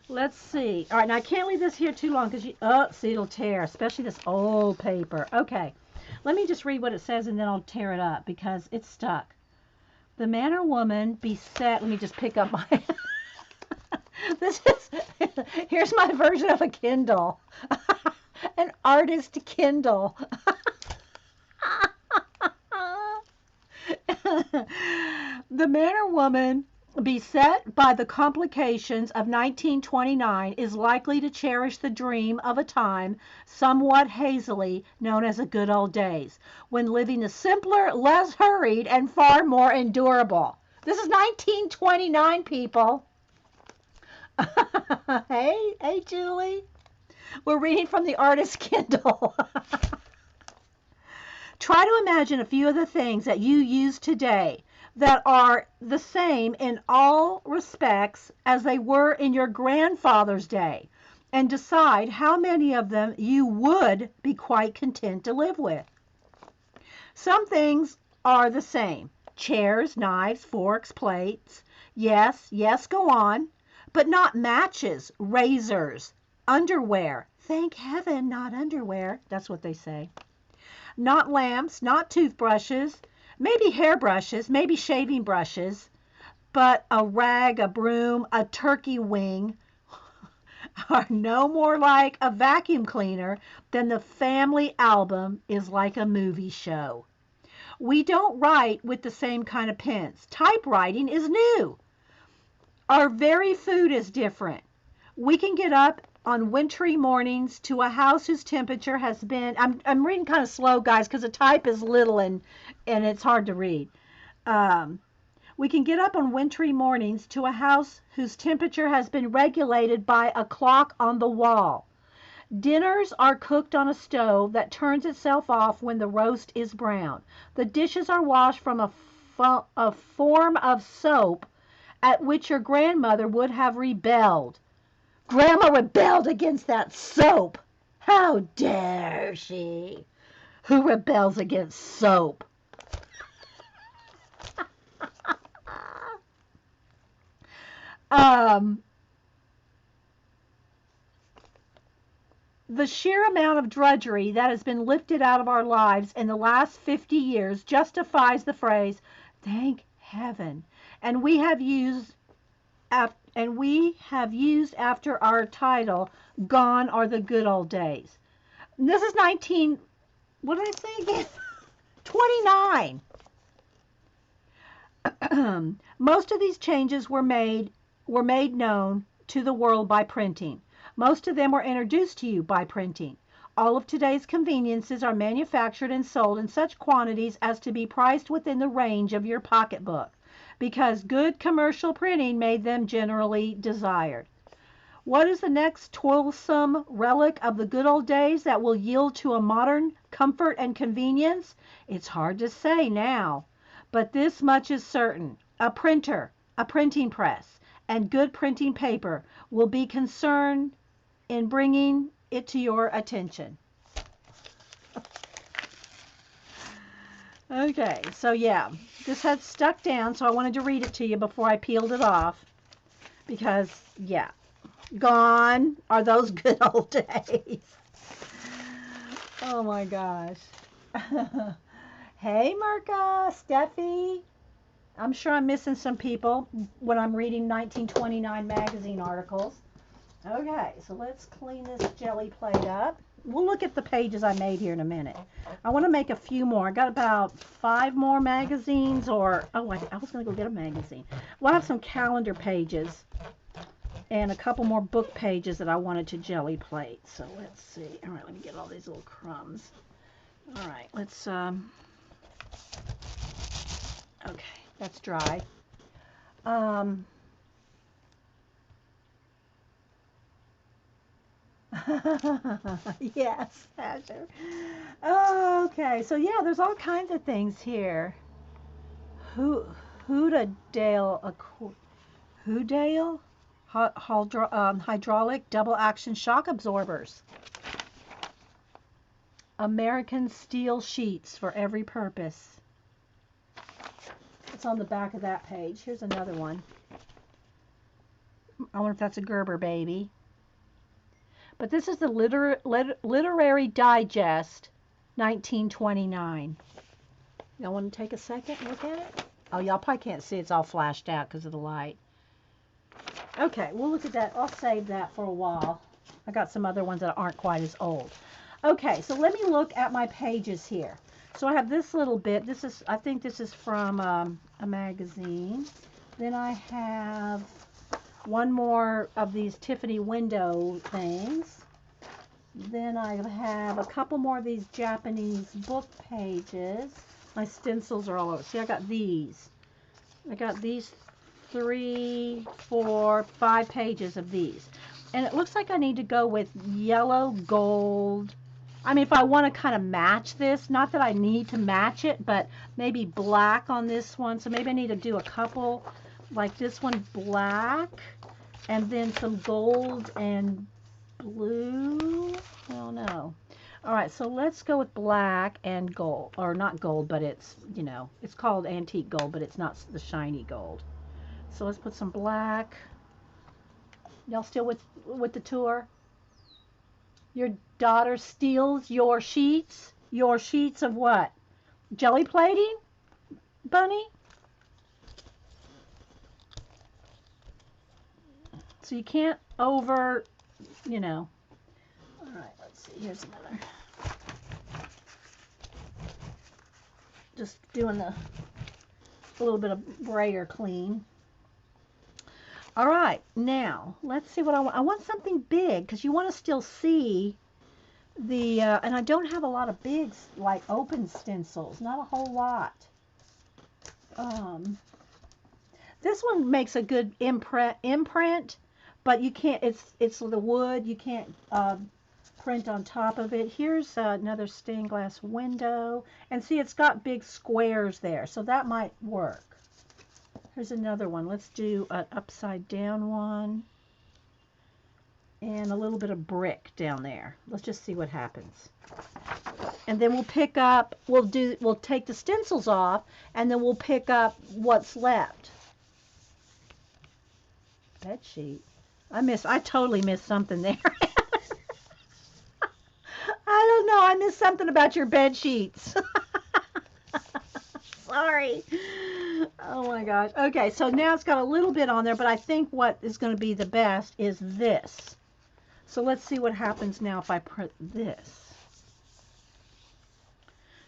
Let's see. All right, now I can't leave this here too long because see, it'll tear, especially this old paper. Okay. Let me just read what it says and then I'll tear it up because it's stuck. The man or woman beset, let me just pick up my, here's my version of a Kindle. An artist Kindle. The man or woman beset by the complications of 1929 is likely to cherish the dream of a time, somewhat hazily known as the good old days, when living is simpler, less hurried, and far more endurable. This is 1929, people. Hey, Julie. We're reading from the artist Kindle. Try to imagine a few of the things that you use today that are the same in all respects as they were in your grandfather's day, and decide how many of them you would be quite content to live with. Some things are the same. Chairs, knives, forks, plates. Yes, go on. But not matches, razors, underwear. Thank heaven, not underwear. That's what they say. Not lamps, not toothbrushes, maybe hairbrushes, maybe shaving brushes, but a rag, a broom, a turkey wing are no more like a vacuum cleaner than the family album is like a movie show. We don't write with the same kind of pens. Typewriting is new. Our very food is different. We can get up on wintry mornings to a house whose temperature has been, I'm reading kind of slow, guys, because the type is little and it's hard to read. We can get up on wintry mornings to a house whose temperature has been regulated by a clock on the wall. Dinners are cooked on a stove that turns itself off when the roast is brown. The dishes are washed from a form of soap at which your grandmother would have rebelled. Grandma rebelled against that soap. How dare she? Who rebels against soap? The sheer amount of drudgery that has been lifted out of our lives in the last 50 years justifies the phrase, thank heaven. And we have used after our title, Gone Are the Good Old Days. And this is what did I say again? 29. Most of these changes were made known to the world by printing. Most of them were introduced to you by printing. All of today's conveniences are manufactured and sold in such quantities as to be priced within the range of your pocketbook, because good commercial printing made them generally desired. What is the next toilsome relic of the good old days that will yield to a modern comfort and convenience? It's hard to say now, but this much is certain. A printer, a printing press, and good printing paper will be concerned in bringing it to your attention. Okay, so yeah, this had stuck down, so I wanted to read it to you before I peeled it off, because, yeah, gone are those good old days. Oh my gosh. Hey, Merca, Steffi. I'm sure I'm missing some people when I'm reading 1929 magazine articles. Okay, so let's clean this jelly plate up. we'll look at the pages I made here in a minute. I want to make a few more. I got about 5 more magazines, or, oh, I was going to go get a magazine. We'll have some calendar pages and a couple more book pages that I wanted to jelly plate. So let's see. All right, let me get all these little crumbs. All right, let's, okay, that's dry. Yes, Asher. Okay, so yeah, there's all kinds of things here. Who, Hoodadale, Hoodale, hydraulic double action shock absorbers. American steel sheets for every purpose. It's on the back of that page. Here's another one. I wonder if that's a Gerber baby. But this is the Literary Digest, 1929. Y'all want to take a second and look at it? Oh, y'all probably can't see. It's all flashed out because of the light. Okay, we'll look at that. I'll save that for a while. I got some other ones that aren't quite as old. Okay, so let me look at my pages here. So I have this little bit. This is, I think this is from a magazine. Then I have one more of these Tiffany window things. Then I have a couple more of these Japanese book pages. My stencils are all over. See, I got these. I got these 3, 4, 5 pages of these. And it looks like I need to go with yellow gold. I mean, if I want to kind of match this, not that I need to match it, but maybe black on this one. So maybe I need to do a couple, like this one black, and then some gold and blue. I don't know. All right, so let's go with black and gold, or not gold, but it's, you know, it's called antique gold, but it's not the shiny gold. So let's put some black. Y'all still with the tour? Your daughter steals your sheets? Your sheets of what? Jelly plating, Bunny? So you can't over, you know. All right, let's see. Here's another. Just doing a little bit of brayer clean. All right, now let's see what I want. I want something big because you want to still see the, and I don't have a lot of big, like open stencils, not a whole lot. This one makes a good imprint, but you can't, it's the wood, you can't print on top of it. Here's another stained glass window, and see, it's got big squares there, so that might work. Here's another one. Let's do an upside down one and a little bit of brick down there. Let's just see what happens. And then we'll pick up, we'll take the stencils off, and then we'll pick up what's left. Bed sheet. I totally missed something there. I don't know. I missed something about your bed sheets. Sorry. Oh my gosh. Okay, so now it's got a little bit on there, but I think what is going to be the best is this. So let's see what happens now if I print this.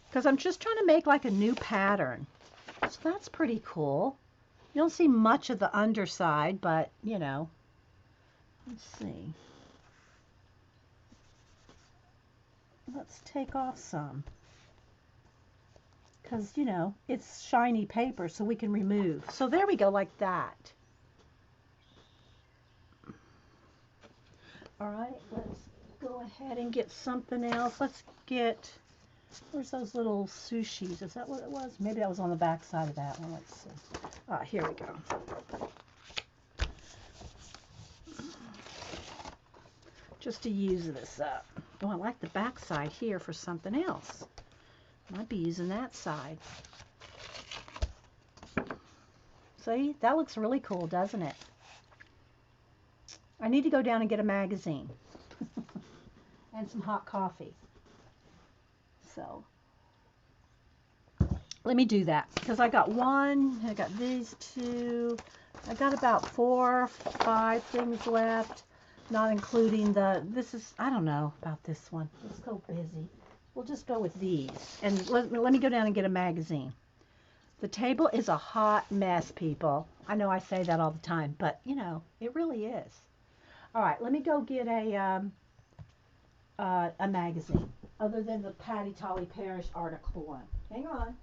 Because I'm just trying to make like a new pattern. So that's pretty cool. You don't see much of the underside, but you know. Let's see. Let's take off some. Because, you know, it's shiny paper, so we can remove. So there we go, like that. All right, let's go ahead and get something else. Let's get, where's those little sushis? Is that what it was? Maybe that was on the back side of that one. Let's see. Here we go. Just to use this up. Oh, I like the back side here for something else. Might be using that side. See, that looks really cool, doesn't it? I need to go down and get a magazine and some hot coffee. So let me do that because I got one, I got these two, I got about 4 or 5 things left. Not including this is, I don't know about this one. It's so busy. We'll just go with these. And let me go down and get a magazine. The table is a hot mess, people. I know I say that all the time, but you know, it really is. All right, let me go get a magazine other than the Patty Tolly Parish article one. Hang on.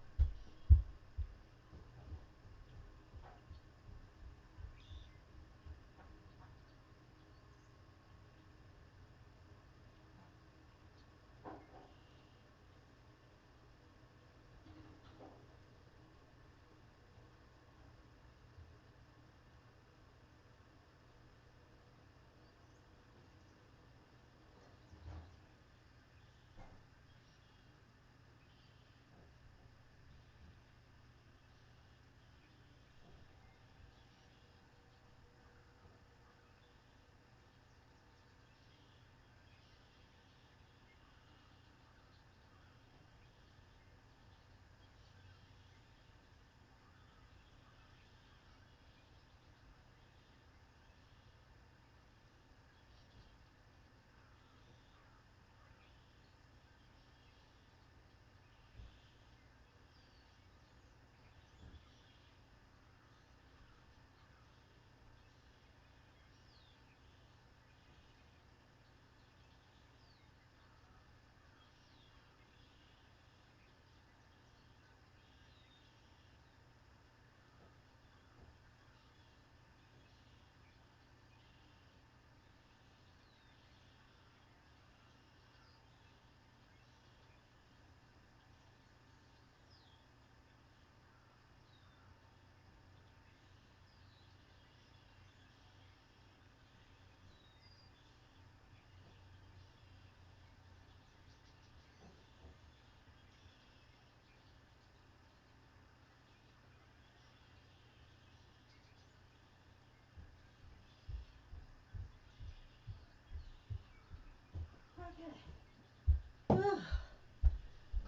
Okay.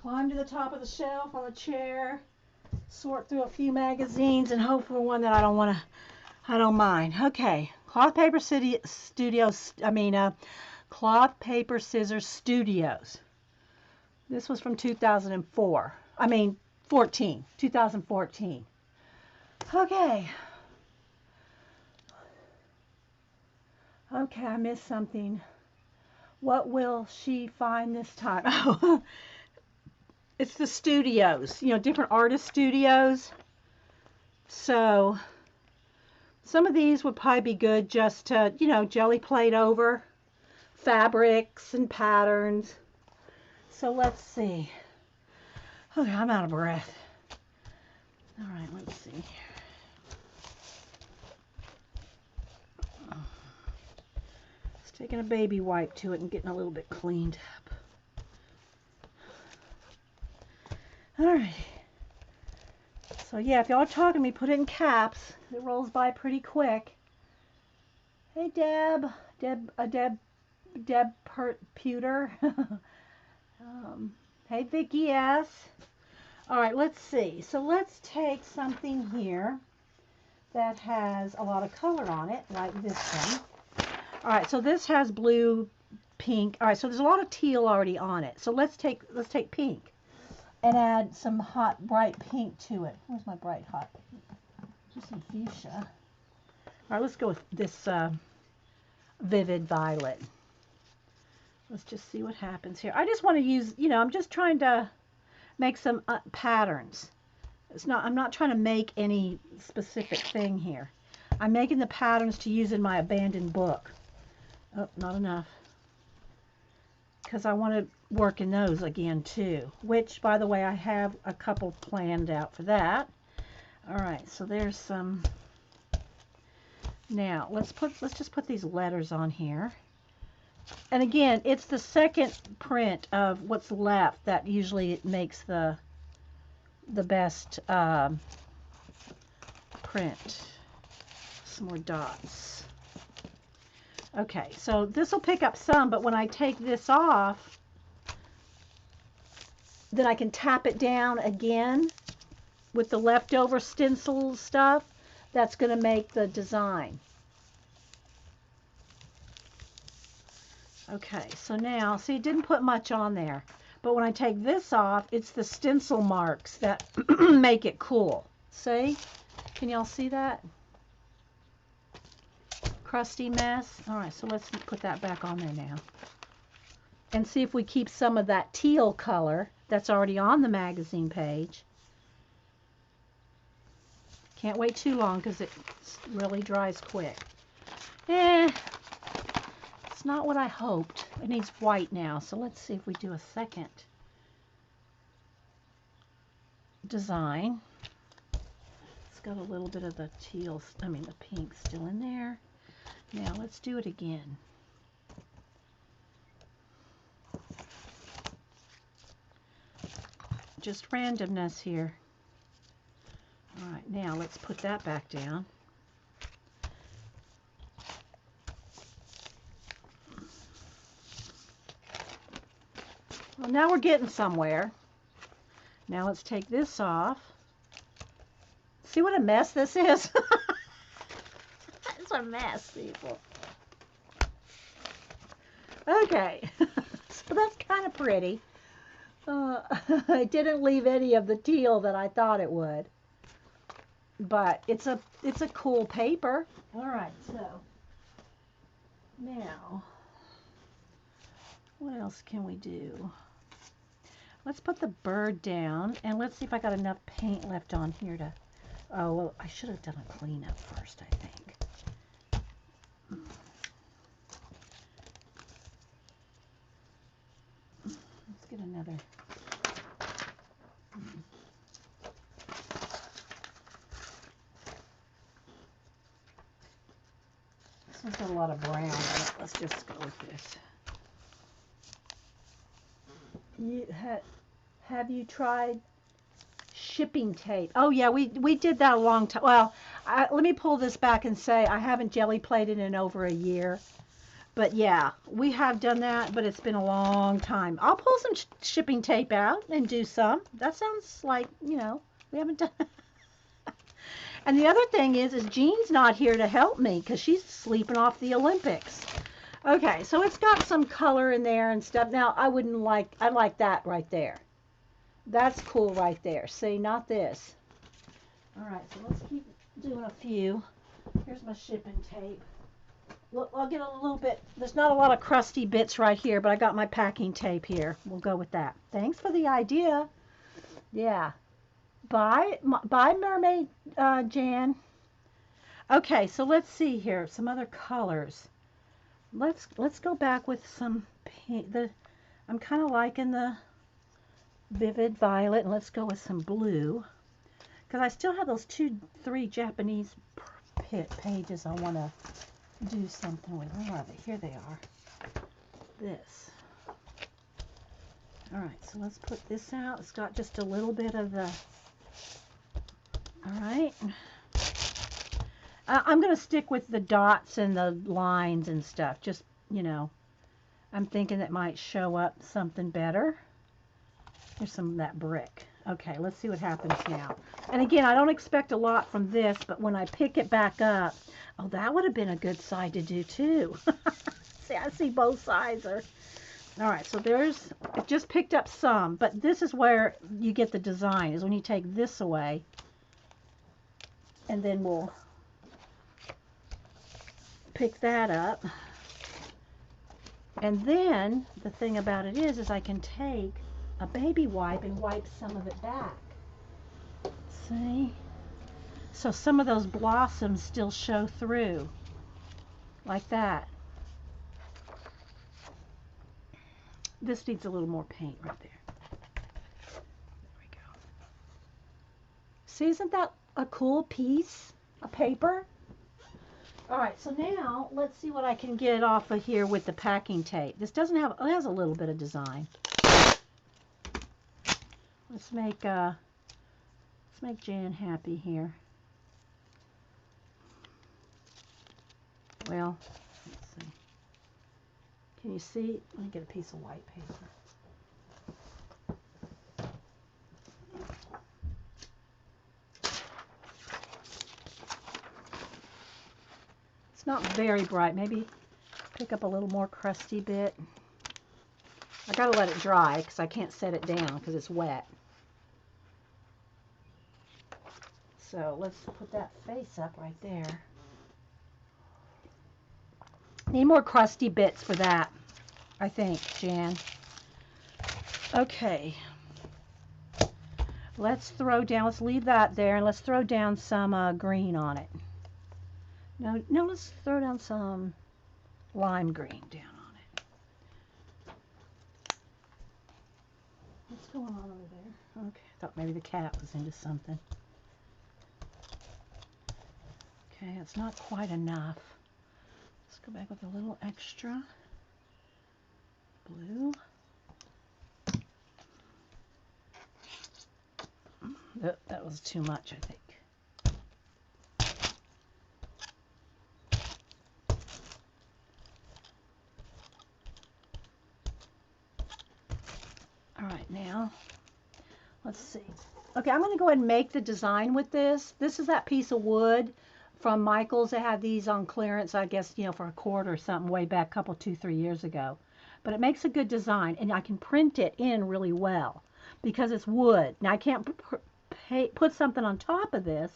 Climb to the top of the shelf on the chair, sort through a few magazines, and hope for one that I don't mind. Okay, Cloth Paper City Studios. Cloth Paper Scissors Studios. This was from 2004. 2014. Okay. Okay, I missed something. What will she find this time? Oh, it's the studios, different artist studios. So some of these would probably be good just to, jelly plate over fabrics and patterns. So let's see. Okay, I'm out of breath. All right, let's see. Just taking a baby wipe to it and getting a little bit cleaned up. All right. So yeah, if y'all are talking to me, put it in caps. It rolls by pretty quick. Hey Deb, Deb Pewter. Hey Vicky S. All right, let's see. So let's take something here that has a lot of color on it, like this one. All right, so this has blue, pink. All right, so there's a lot of teal already on it. So let's take pink and add some hot, bright pink to it. Where's my bright, hot? Just some fuchsia. All right, let's go with this vivid violet. Let's just see what happens here. I just want to use, I'm just trying to make some patterns. I'm not trying to make any specific thing here. I'm making the patterns to use in my abandoned book. Oh, not enough. Because I want to work in those again too, which by the way I have a couple planned out for that. All right, so there's some. Now let's just put these letters on here. And again, it's the second print of what's left that usually makes the best print. Some more dots. Okay, so this will pick up some, but when I take this off, then I can tap it down again with the leftover stencil stuff. That's going to make the design. Okay, so now, see, it didn't put much on there. But when I take this off, it's the stencil marks that make it cool. See? Can y'all see that? Crusty mess. All right, so let's put that back on there now. And see if we keep some of that teal color that's already on the magazine page. Can't wait too long because it really dries quick. It's not what I hoped. It needs white now, so let's see if we do a second design. It's got a little bit of the teal, the pink still in there. Now let's do it again. Just randomness here. All right, now let's put that back down. Well, now we're getting somewhere. Now let's take this off. See what a mess this is? It's a mess, people. Okay, so that's kind of pretty. I didn't leave any of the teal that I thought it would, but it's a cool paper. All right, so now what else can we do? Let's put the bird down, and let's see if I got enough paint left on here to... Oh, well, I should have done a cleanup first, I think. Let's get another... This one's got a lot of brown in it. Let's just go with this. Have you tried shipping tape? Oh yeah, we did that a long time. Well, let me pull this back and say I haven't jelly plated in over a year. But yeah, we have done that, but it's been a long time. I'll pull some shipping tape out and do some. That sounds like, we haven't done. And the other thing is Jean's not here to help me because she's sleeping off the Olympics. Okay, so it's got some color in there and stuff. Now, I like that right there. That's cool right there. See, not this. All right, so let's keep doing a few. Here's my shipping tape. Look, I'll get a little bit, there's not a lot of crusty bits right here, but I got my packing tape here. We'll go with that. Thanks for the idea. Yeah. Bye, Mermaid Jan. Okay, so let's see here. Some other colors. Let's go back with some pink. I'm kind of liking the vivid violet, and let's go with some blue because I still have those 3 Japanese pages I want to do something with. Where are they? Here they are. This. All right, so let's put this out. It's got just a little bit of the... All right. I'm going to stick with the dots and the lines and stuff. Just, I'm thinking it might show up something better. Here's some of that brick. Okay, let's see what happens now. And again, I don't expect a lot from this, but when I pick it back up, oh, that would have been a good side to do too. See, I see both sides are... All right, so it just picked up some, but this is where you get the design, is when you take this away, and then we'll pick that up. And then the thing about it is I can take a baby wipe and wipe some of it back. See? So some of those blossoms still show through, like that. This needs a little more paint right there. There we go. See, isn't that a cool piece of paper? All right, so now let's see what I can get off of here with the packing tape. This doesn't have, it has a little bit of design. Let's make Jan happy here. Well, let's see. Can you see? Let me get a piece of white paper. It's not very bright. Maybe pick up a little more crusty bit. I gotta let it dry because I can't set it down because it's wet. So let's put that face up right there. Need more crusty bits for that, I think, Jan. Okay. Let's leave that there, and let's throw down some green on it. No, let's throw down some lime green down on it. What's going on over there? Okay, I thought maybe the cat was into something. Okay, it's not quite enough. Let's go back with a little extra blue. That was too much, I think. All right, now, let's see. Okay, I'm going to go ahead and make the design with this. This is that piece of wood from Michael's. They had these on clearance, I guess, for $1 or something way back a couple, 2-3 years ago. But it makes a good design, and I can print it in really well because it's wood. Now, I can't put something on top of this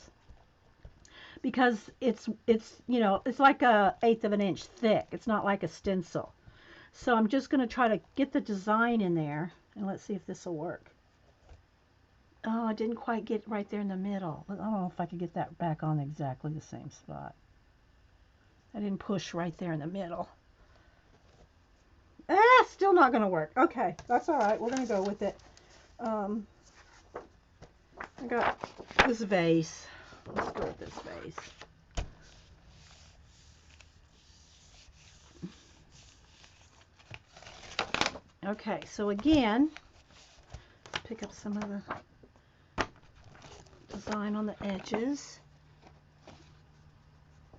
because it's like a 1/8 of an inch thick. It's not like a stencil. So I'm just going to try to get the design in there, and let's see if this will work. Oh, I didn't quite get right there in the middle. I don't know if I could get that back on exactly the same spot. I didn't push right there in the middle. Still not going to work. Okay, that's all right. We're going to go with it. I got this vase. Let's go with this vase. Okay, so again, pick up some of the design on the edges.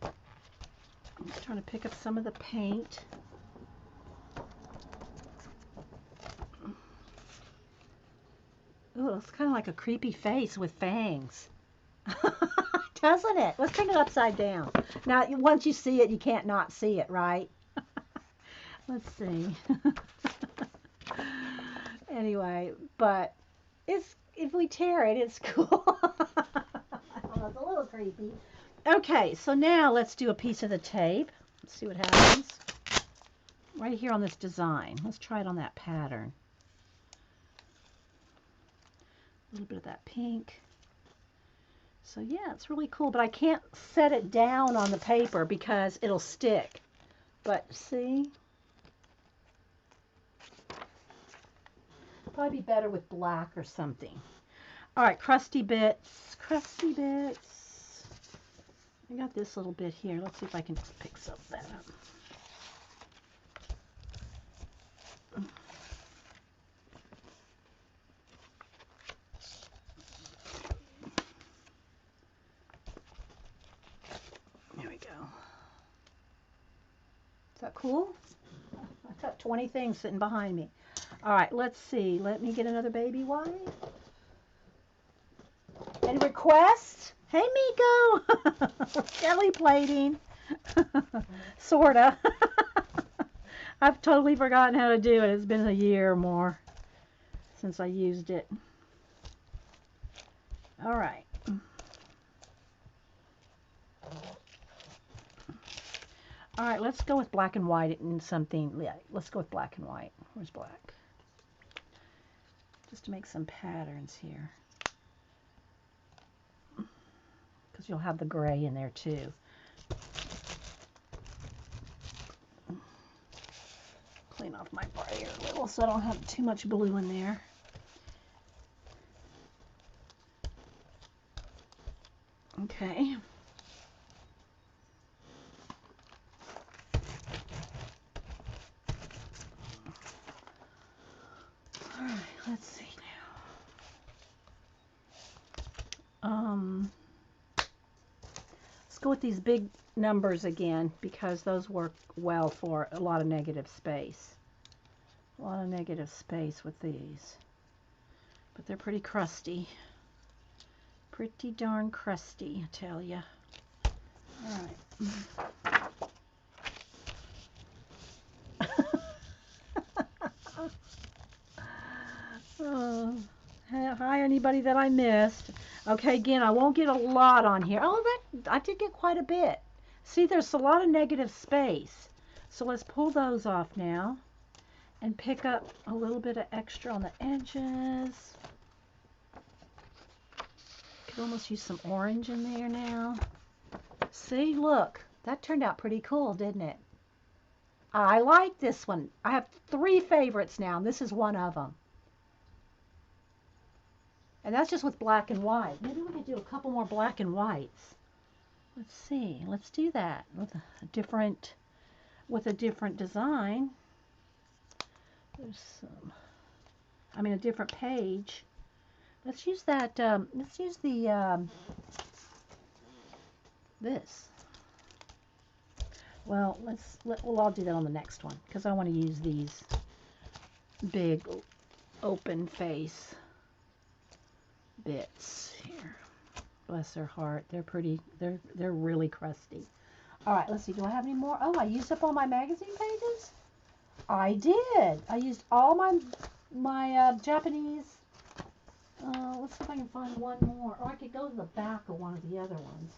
I'm just trying to pick up some of the paint. Ooh, it's kind of like a creepy face with fangs. Doesn't it? Let's bring it upside down. Now, once you see it, you can't not see it, right? Let's see. Anyway, but if we tear it, it's cool. I don't know, it's a little creepy. Okay, so now let's do a piece of the tape. Let's see what happens. Right here on this design. Let's try it on that pattern. A little bit of that pink. So yeah, it's really cool, but I can't set it down on the paper because it'll stick. But see? Probably be better with black or something. All right, crusty bits. Crusty bits. I got this little bit here. Let's see if I can pick some of that up. There we go. Is that cool? I got 20 things sitting behind me. All right, let's see. Let me get another baby wipe. Any requests? Hey, Miko. Gelli plating. Sorta. I've totally forgotten how to do it. It's been a year or more since I used it. All right. All right, let's go with black and white and something. Yeah, let's go with black and white. Where's black? Just to make some patterns here. Because you'll have the gray in there too. Clean off my brayer a little so I don't have too much blue in there. Okay. All right, let's see now. Let's go with these big numbers again because those work well for a lot of negative space. A lot of negative space with these. But they're pretty crusty. Pretty darn crusty, I tell ya. All right. Uh, Hi, anybody that I missed. Okay, again, I won't get a lot on here. Oh, that I did get quite a bit. See, there's a lot of negative space. So let's pull those off now and pick up a little bit of extra on the edges. Could almost use some orange in there now. See, look, that turned out pretty cool, didn't it? I like this one. I have 3 favorites now, and this is one of them. And that's just with black and white. Maybe we could do a couple more black and whites. Let's see. Let's do that with a different design. There's some. I mean, a different page. Let's use that. Let's use the this. Well, I'll do that on the next one because I want to use these big open face bits here. Bless their heart. They're pretty. They're really crusty. All right. Let's see. Do I have any more? Oh, I used up all my magazine pages. I did. I used all my Japanese. Let's see if I can find one more. Or I could go to the back of one of the other ones.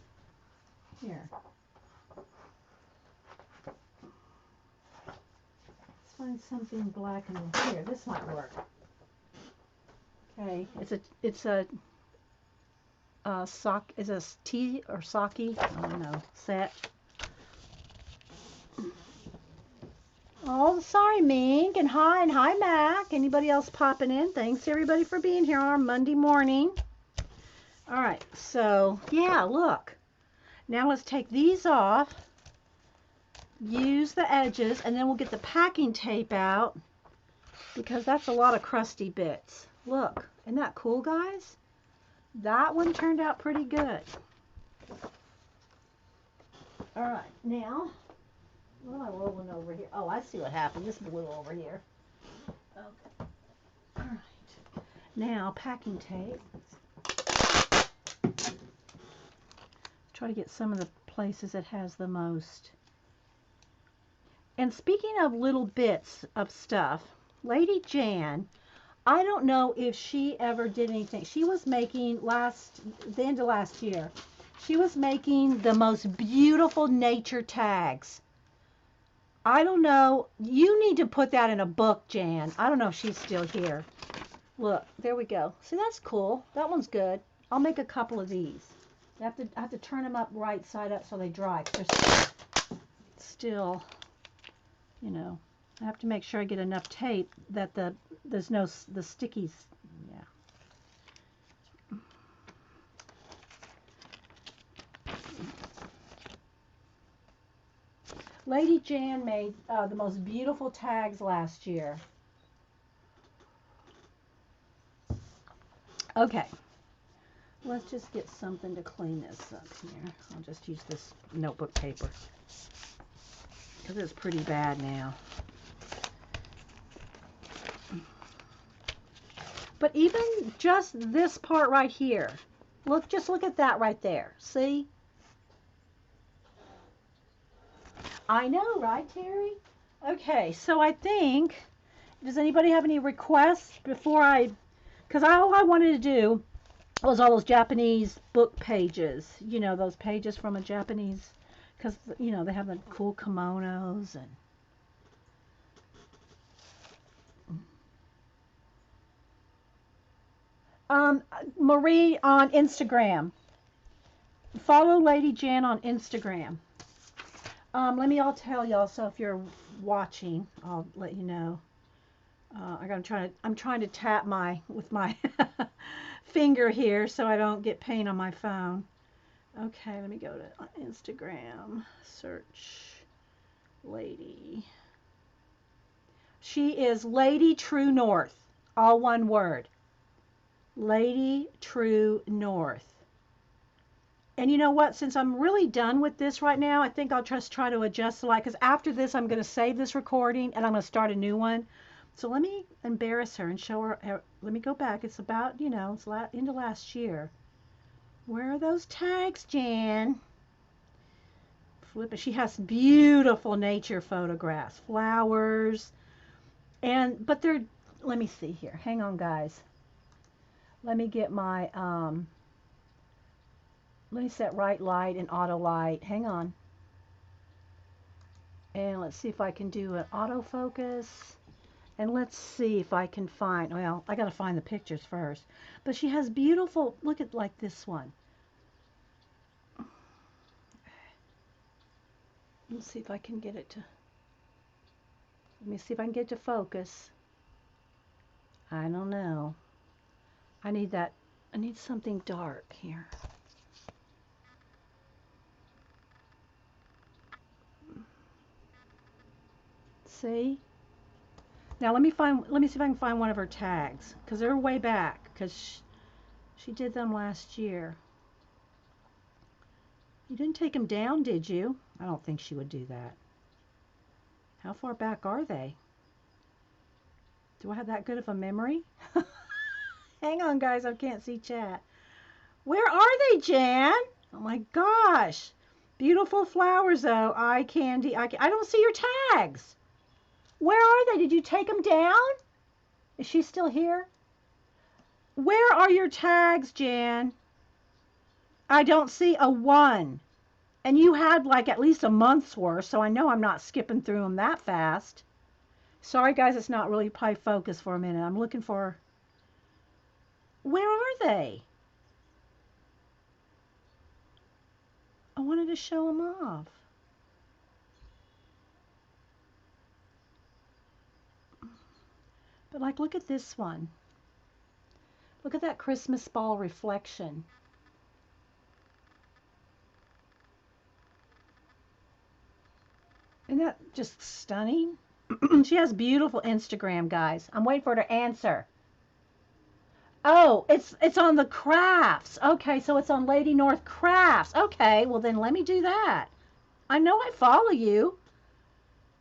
Here. Let's find something black and here. This might work. Okay. It's a is a tea or sake, I don't know, set. Oh, sorry, Mink, and hi, Mac. Anybody else popping in? Thanks, everybody, for being here on our Monday morning. All right, so, yeah, look. Now let's take these off, use the edges, and then we'll get the packing tape out because that's a lot of crusty bits. Look, isn't that cool, guys? That one turned out pretty good. All right, now, what am I rolling over here? Oh, I see what happened. This blew over here. Okay. All right. Now, packing tape. Try to get some of the places it has the most. And speaking of little bits of stuff, Lady Jan, I don't know if she ever did anything. She was making the end of last year, she was making the most beautiful nature tags. I don't know. You need to put that in a book, Jan. I don't know if she's still here. Look, there we go. See, that's cool. That one's good. I'll make a couple of these. I have to turn them up right side up so they dry. They're still, you know, I have to make sure I get enough tape that there's no the stickies. Yeah. Lady Jan made the most beautiful tags last year. Okay. Let's just get something to clean this up here. I'll just use this notebook paper because it's pretty bad now. But even just this part right here, just look at that right there. See? I know, right, Terry? Okay, so I think, does anybody have any requests before because all I wanted to do was all those Japanese book pages, you know, those pages from a Japanese, because, you know, they have the cool kimonos and Marie on Instagram. Follow Lady Jan on Instagram. I'll tell y'all, so if you're watching, I'll let you know. I'm trying to tap with my finger here so I don't get pain on my phone. Okay, let me go to Instagram, search Lady. She is Lady True North, all one word. Lady True North. And you know what? Since I'm really done with this right now, I think I'll just try to adjust the light because after this, I'm going to save this recording and I'm going to start a new one. So let me embarrass her and show her. Let me go back. It's about, you know, it's into last year. Where are those tags, Jan? Flip it. She has beautiful nature photographs, flowers, but they're let me see here. Hang on, guys. Let me get my, let me set right light and auto light. Hang on. And let's see if I can do an autofocus. And let's see if I can find, well, I got to find the pictures first. But she has beautiful, look at like this one. Let's see if I can get it to, let me see if I can get it to focus. I don't know. I need that, I need something dark here. See? Now let me see if I can find one of her tags, because they're way back, because she did them last year. You didn't take them down, did you? I don't think she would do that. How far back are they? Do I have that good of a memory? Hang on, guys, I can't see chat. Where are they, Jan? Oh my gosh. Beautiful flowers, though. Eye candy. I don't see your tags. Where are they? Did you take them down? Is she still here? Where are your tags, Jan? I don't see a one. And you had like at least a month's worth, so I know I'm not skipping through them that fast. Sorry, guys, it's not really probably focused for a minute. I'm looking for... Where are they? I wanted to show them off. But like, look at this one. Look at that Christmas ball reflection. Isn't that just stunning? She has beautiful Instagram, guys. I'm waiting for her to answer. Oh, it's on the crafts. Okay, so it's on Lady North Crafts. Okay, well then let me do that. I know I follow you.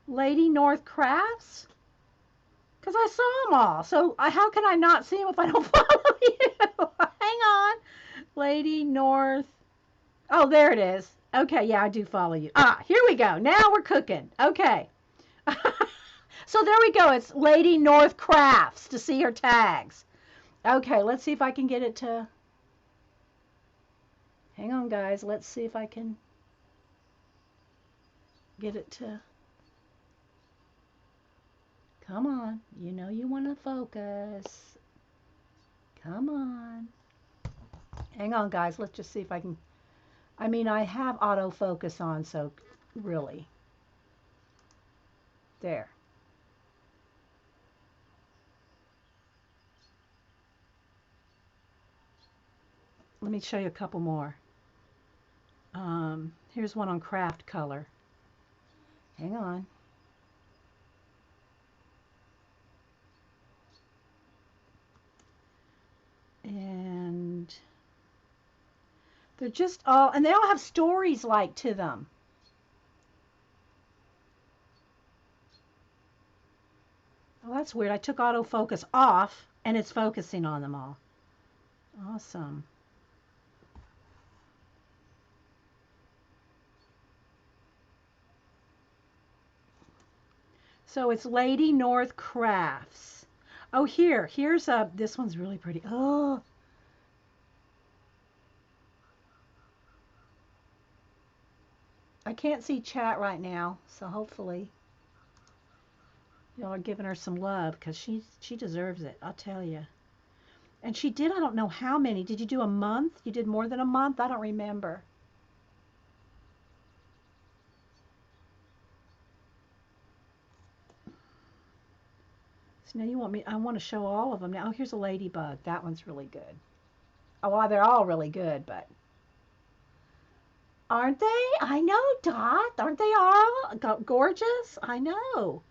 Lady North Crafts? Because I saw them all. So how can I not see them if I don't follow you? Hang on. Lady North. Oh, there it is. Okay, yeah, I do follow you. Ah, here we go. Now we're cooking. Okay. So there we go. It's Lady North Crafts to see her tags. Okay, let's see if I can get it to... Hang on, guys. Let's see if I can get it to... Come on. You know you want to focus. Come on. Hang on, guys. Let's just see if I can... I mean, I have autofocus on, so really. There. Let me show you a couple more. Here's one on craft color. Hang on. And they're just all, and they all have stories like to them. Oh, that's weird. I took autofocus off and it's focusing on them all. Awesome. So it's Lady North Crafts. Oh, here's a, this one's really pretty. Oh. I can't see chat right now, so hopefully y'all are giving her some love because she deserves it, I'll tell you. And she did, I don't know how many. Did you do a month? You did more than a month? I don't remember. So now you want me, I want to show all of them. Now, oh, here's a ladybug. That one's really good. Oh, well, they're all really good, but... Aren't they? I know, Dot. Aren't they all gorgeous? I know.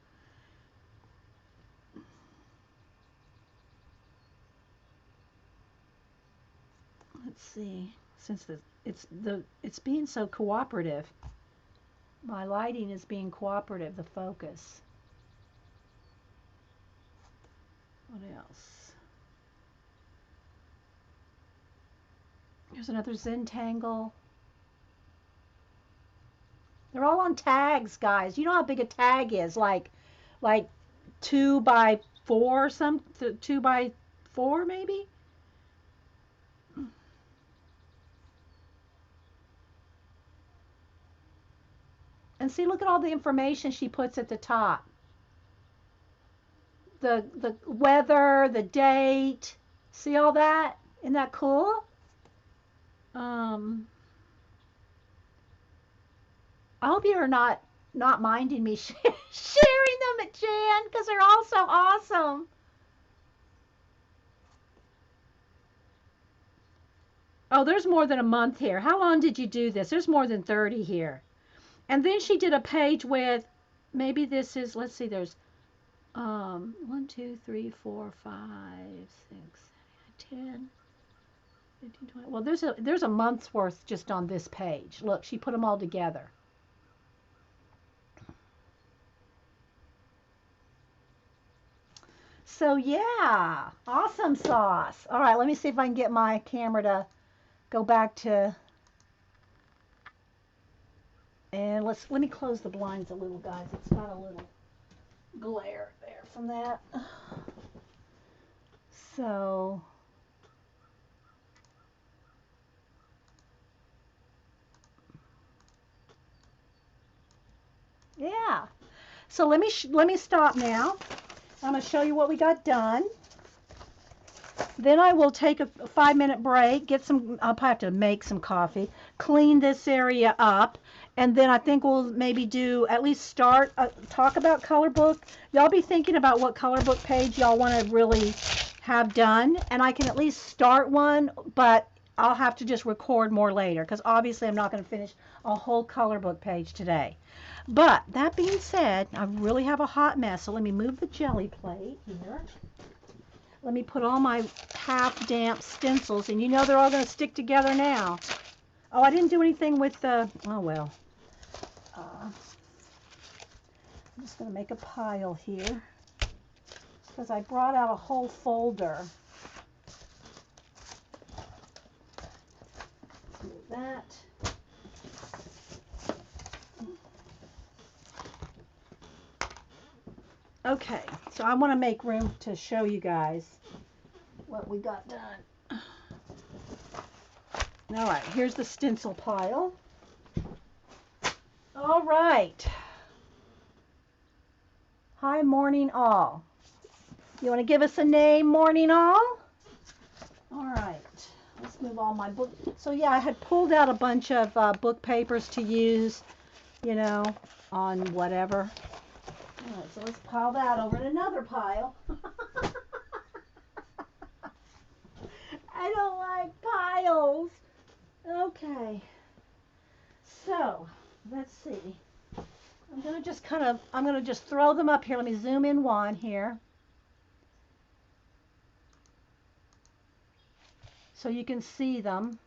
Let's see. Since it's being so cooperative. My lighting is being cooperative, the focus. What else? Here's another Zentangle. They're all on tags, guys. You know how big a tag is, like 2 by 4, 2 by 4 maybe. And see, look at all the information she puts at the top. The weather, the date. See all that? Isn't that cool? Um, I hope you're not minding me sharing them at Jan because they're all so awesome. Oh, there's more than a month here. How long did you do this? There's more than 30 here. And then she did a page with, maybe this is, let's see, there's 1, 2, 3, 4, 5, 6, 10, 15, 20. Well, there's a month's worth just on this page. Look, she put them all together. So yeah, awesome sauce. All right, let me see if I can get my camera to go back to, and let me close the blinds a little, guys. It's got a little glare there from that. So yeah. So let me stop now. I'm going to show you what we got done. Then I will take a 5-minute break, get some, I'll probably have to make some coffee, clean this area up, and then I think we'll maybe do, at least start, talk about color book. Y'all be thinking about what color book page y'all want to really have done, and I can at least start one, but I'll have to just record more later, because obviously I'm not going to finish a whole color book page today. But that being said, I really have a hot mess, so let me move the jelly plate here. Let me put all my half-damp stencils, and you know they're all going to stick together now. Oh, I didn't do anything with the, oh well. I'm just going to make a pile here, because I brought out a whole folder. Let's move that. Okay, so I want to make room to show you guys what we got done. All right, here's the stencil pile. All right. Hi, morning all. You want to give us a name, morning all? All right, let's move all my book. So yeah, I had pulled out a bunch of book papers to use, you know, on whatever. All right, so let's pile that over in another pile. I don't like piles. Okay. So, let's see. I'm going to just throw them up here. Let me zoom in one here. So you can see them.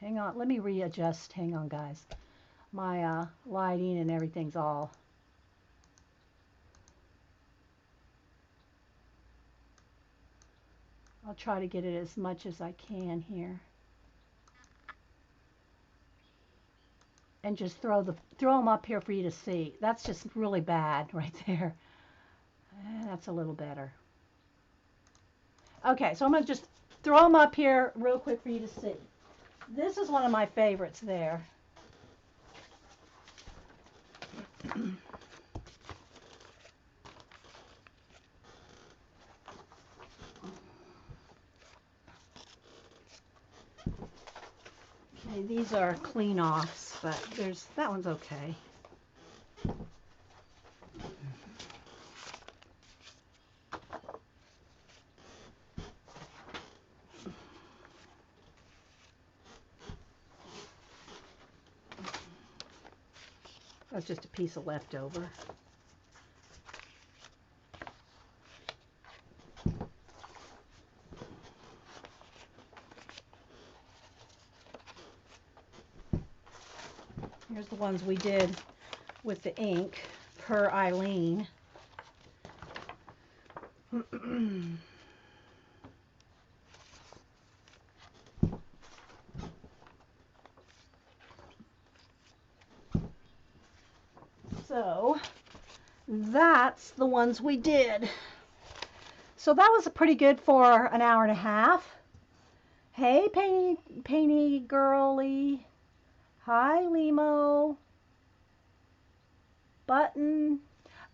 Hang on. Let me readjust. Hang on, guys. My lighting and everything's all. I'll try to get it as much as I can here. And just throw them up here for you to see. That's just really bad right there. That's a little better. Okay, so I'm going to just throw them up here real quick for you to see. This is one of my favorites there. Okay, these are clean offs, but that one's okay. That's just a piece of leftover. Here's the ones we did with the ink per Eileen. So that's the ones we did. So that was pretty good for an hour and a half. Hey, Painty Girly. Hi, Limo. Button.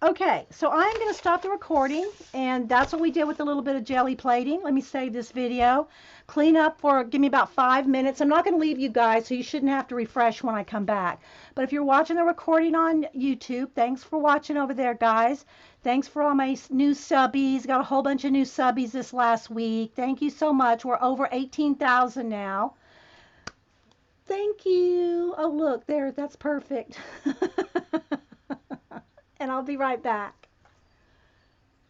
Okay, so I'm going to stop the recording, and that's what we did with a little bit of jelly plating. Let me save this video. Clean up for, give me about 5 minutes. I'm not going to leave you guys, so you shouldn't have to refresh when I come back. But if you're watching the recording on YouTube, thanks for watching over there, guys. Thanks for all my new subbies. Got a whole bunch of new subbies this last week. Thank you so much. We're over 18,000 now. Thank you. Oh, look, there, that's perfect. And I'll be right back.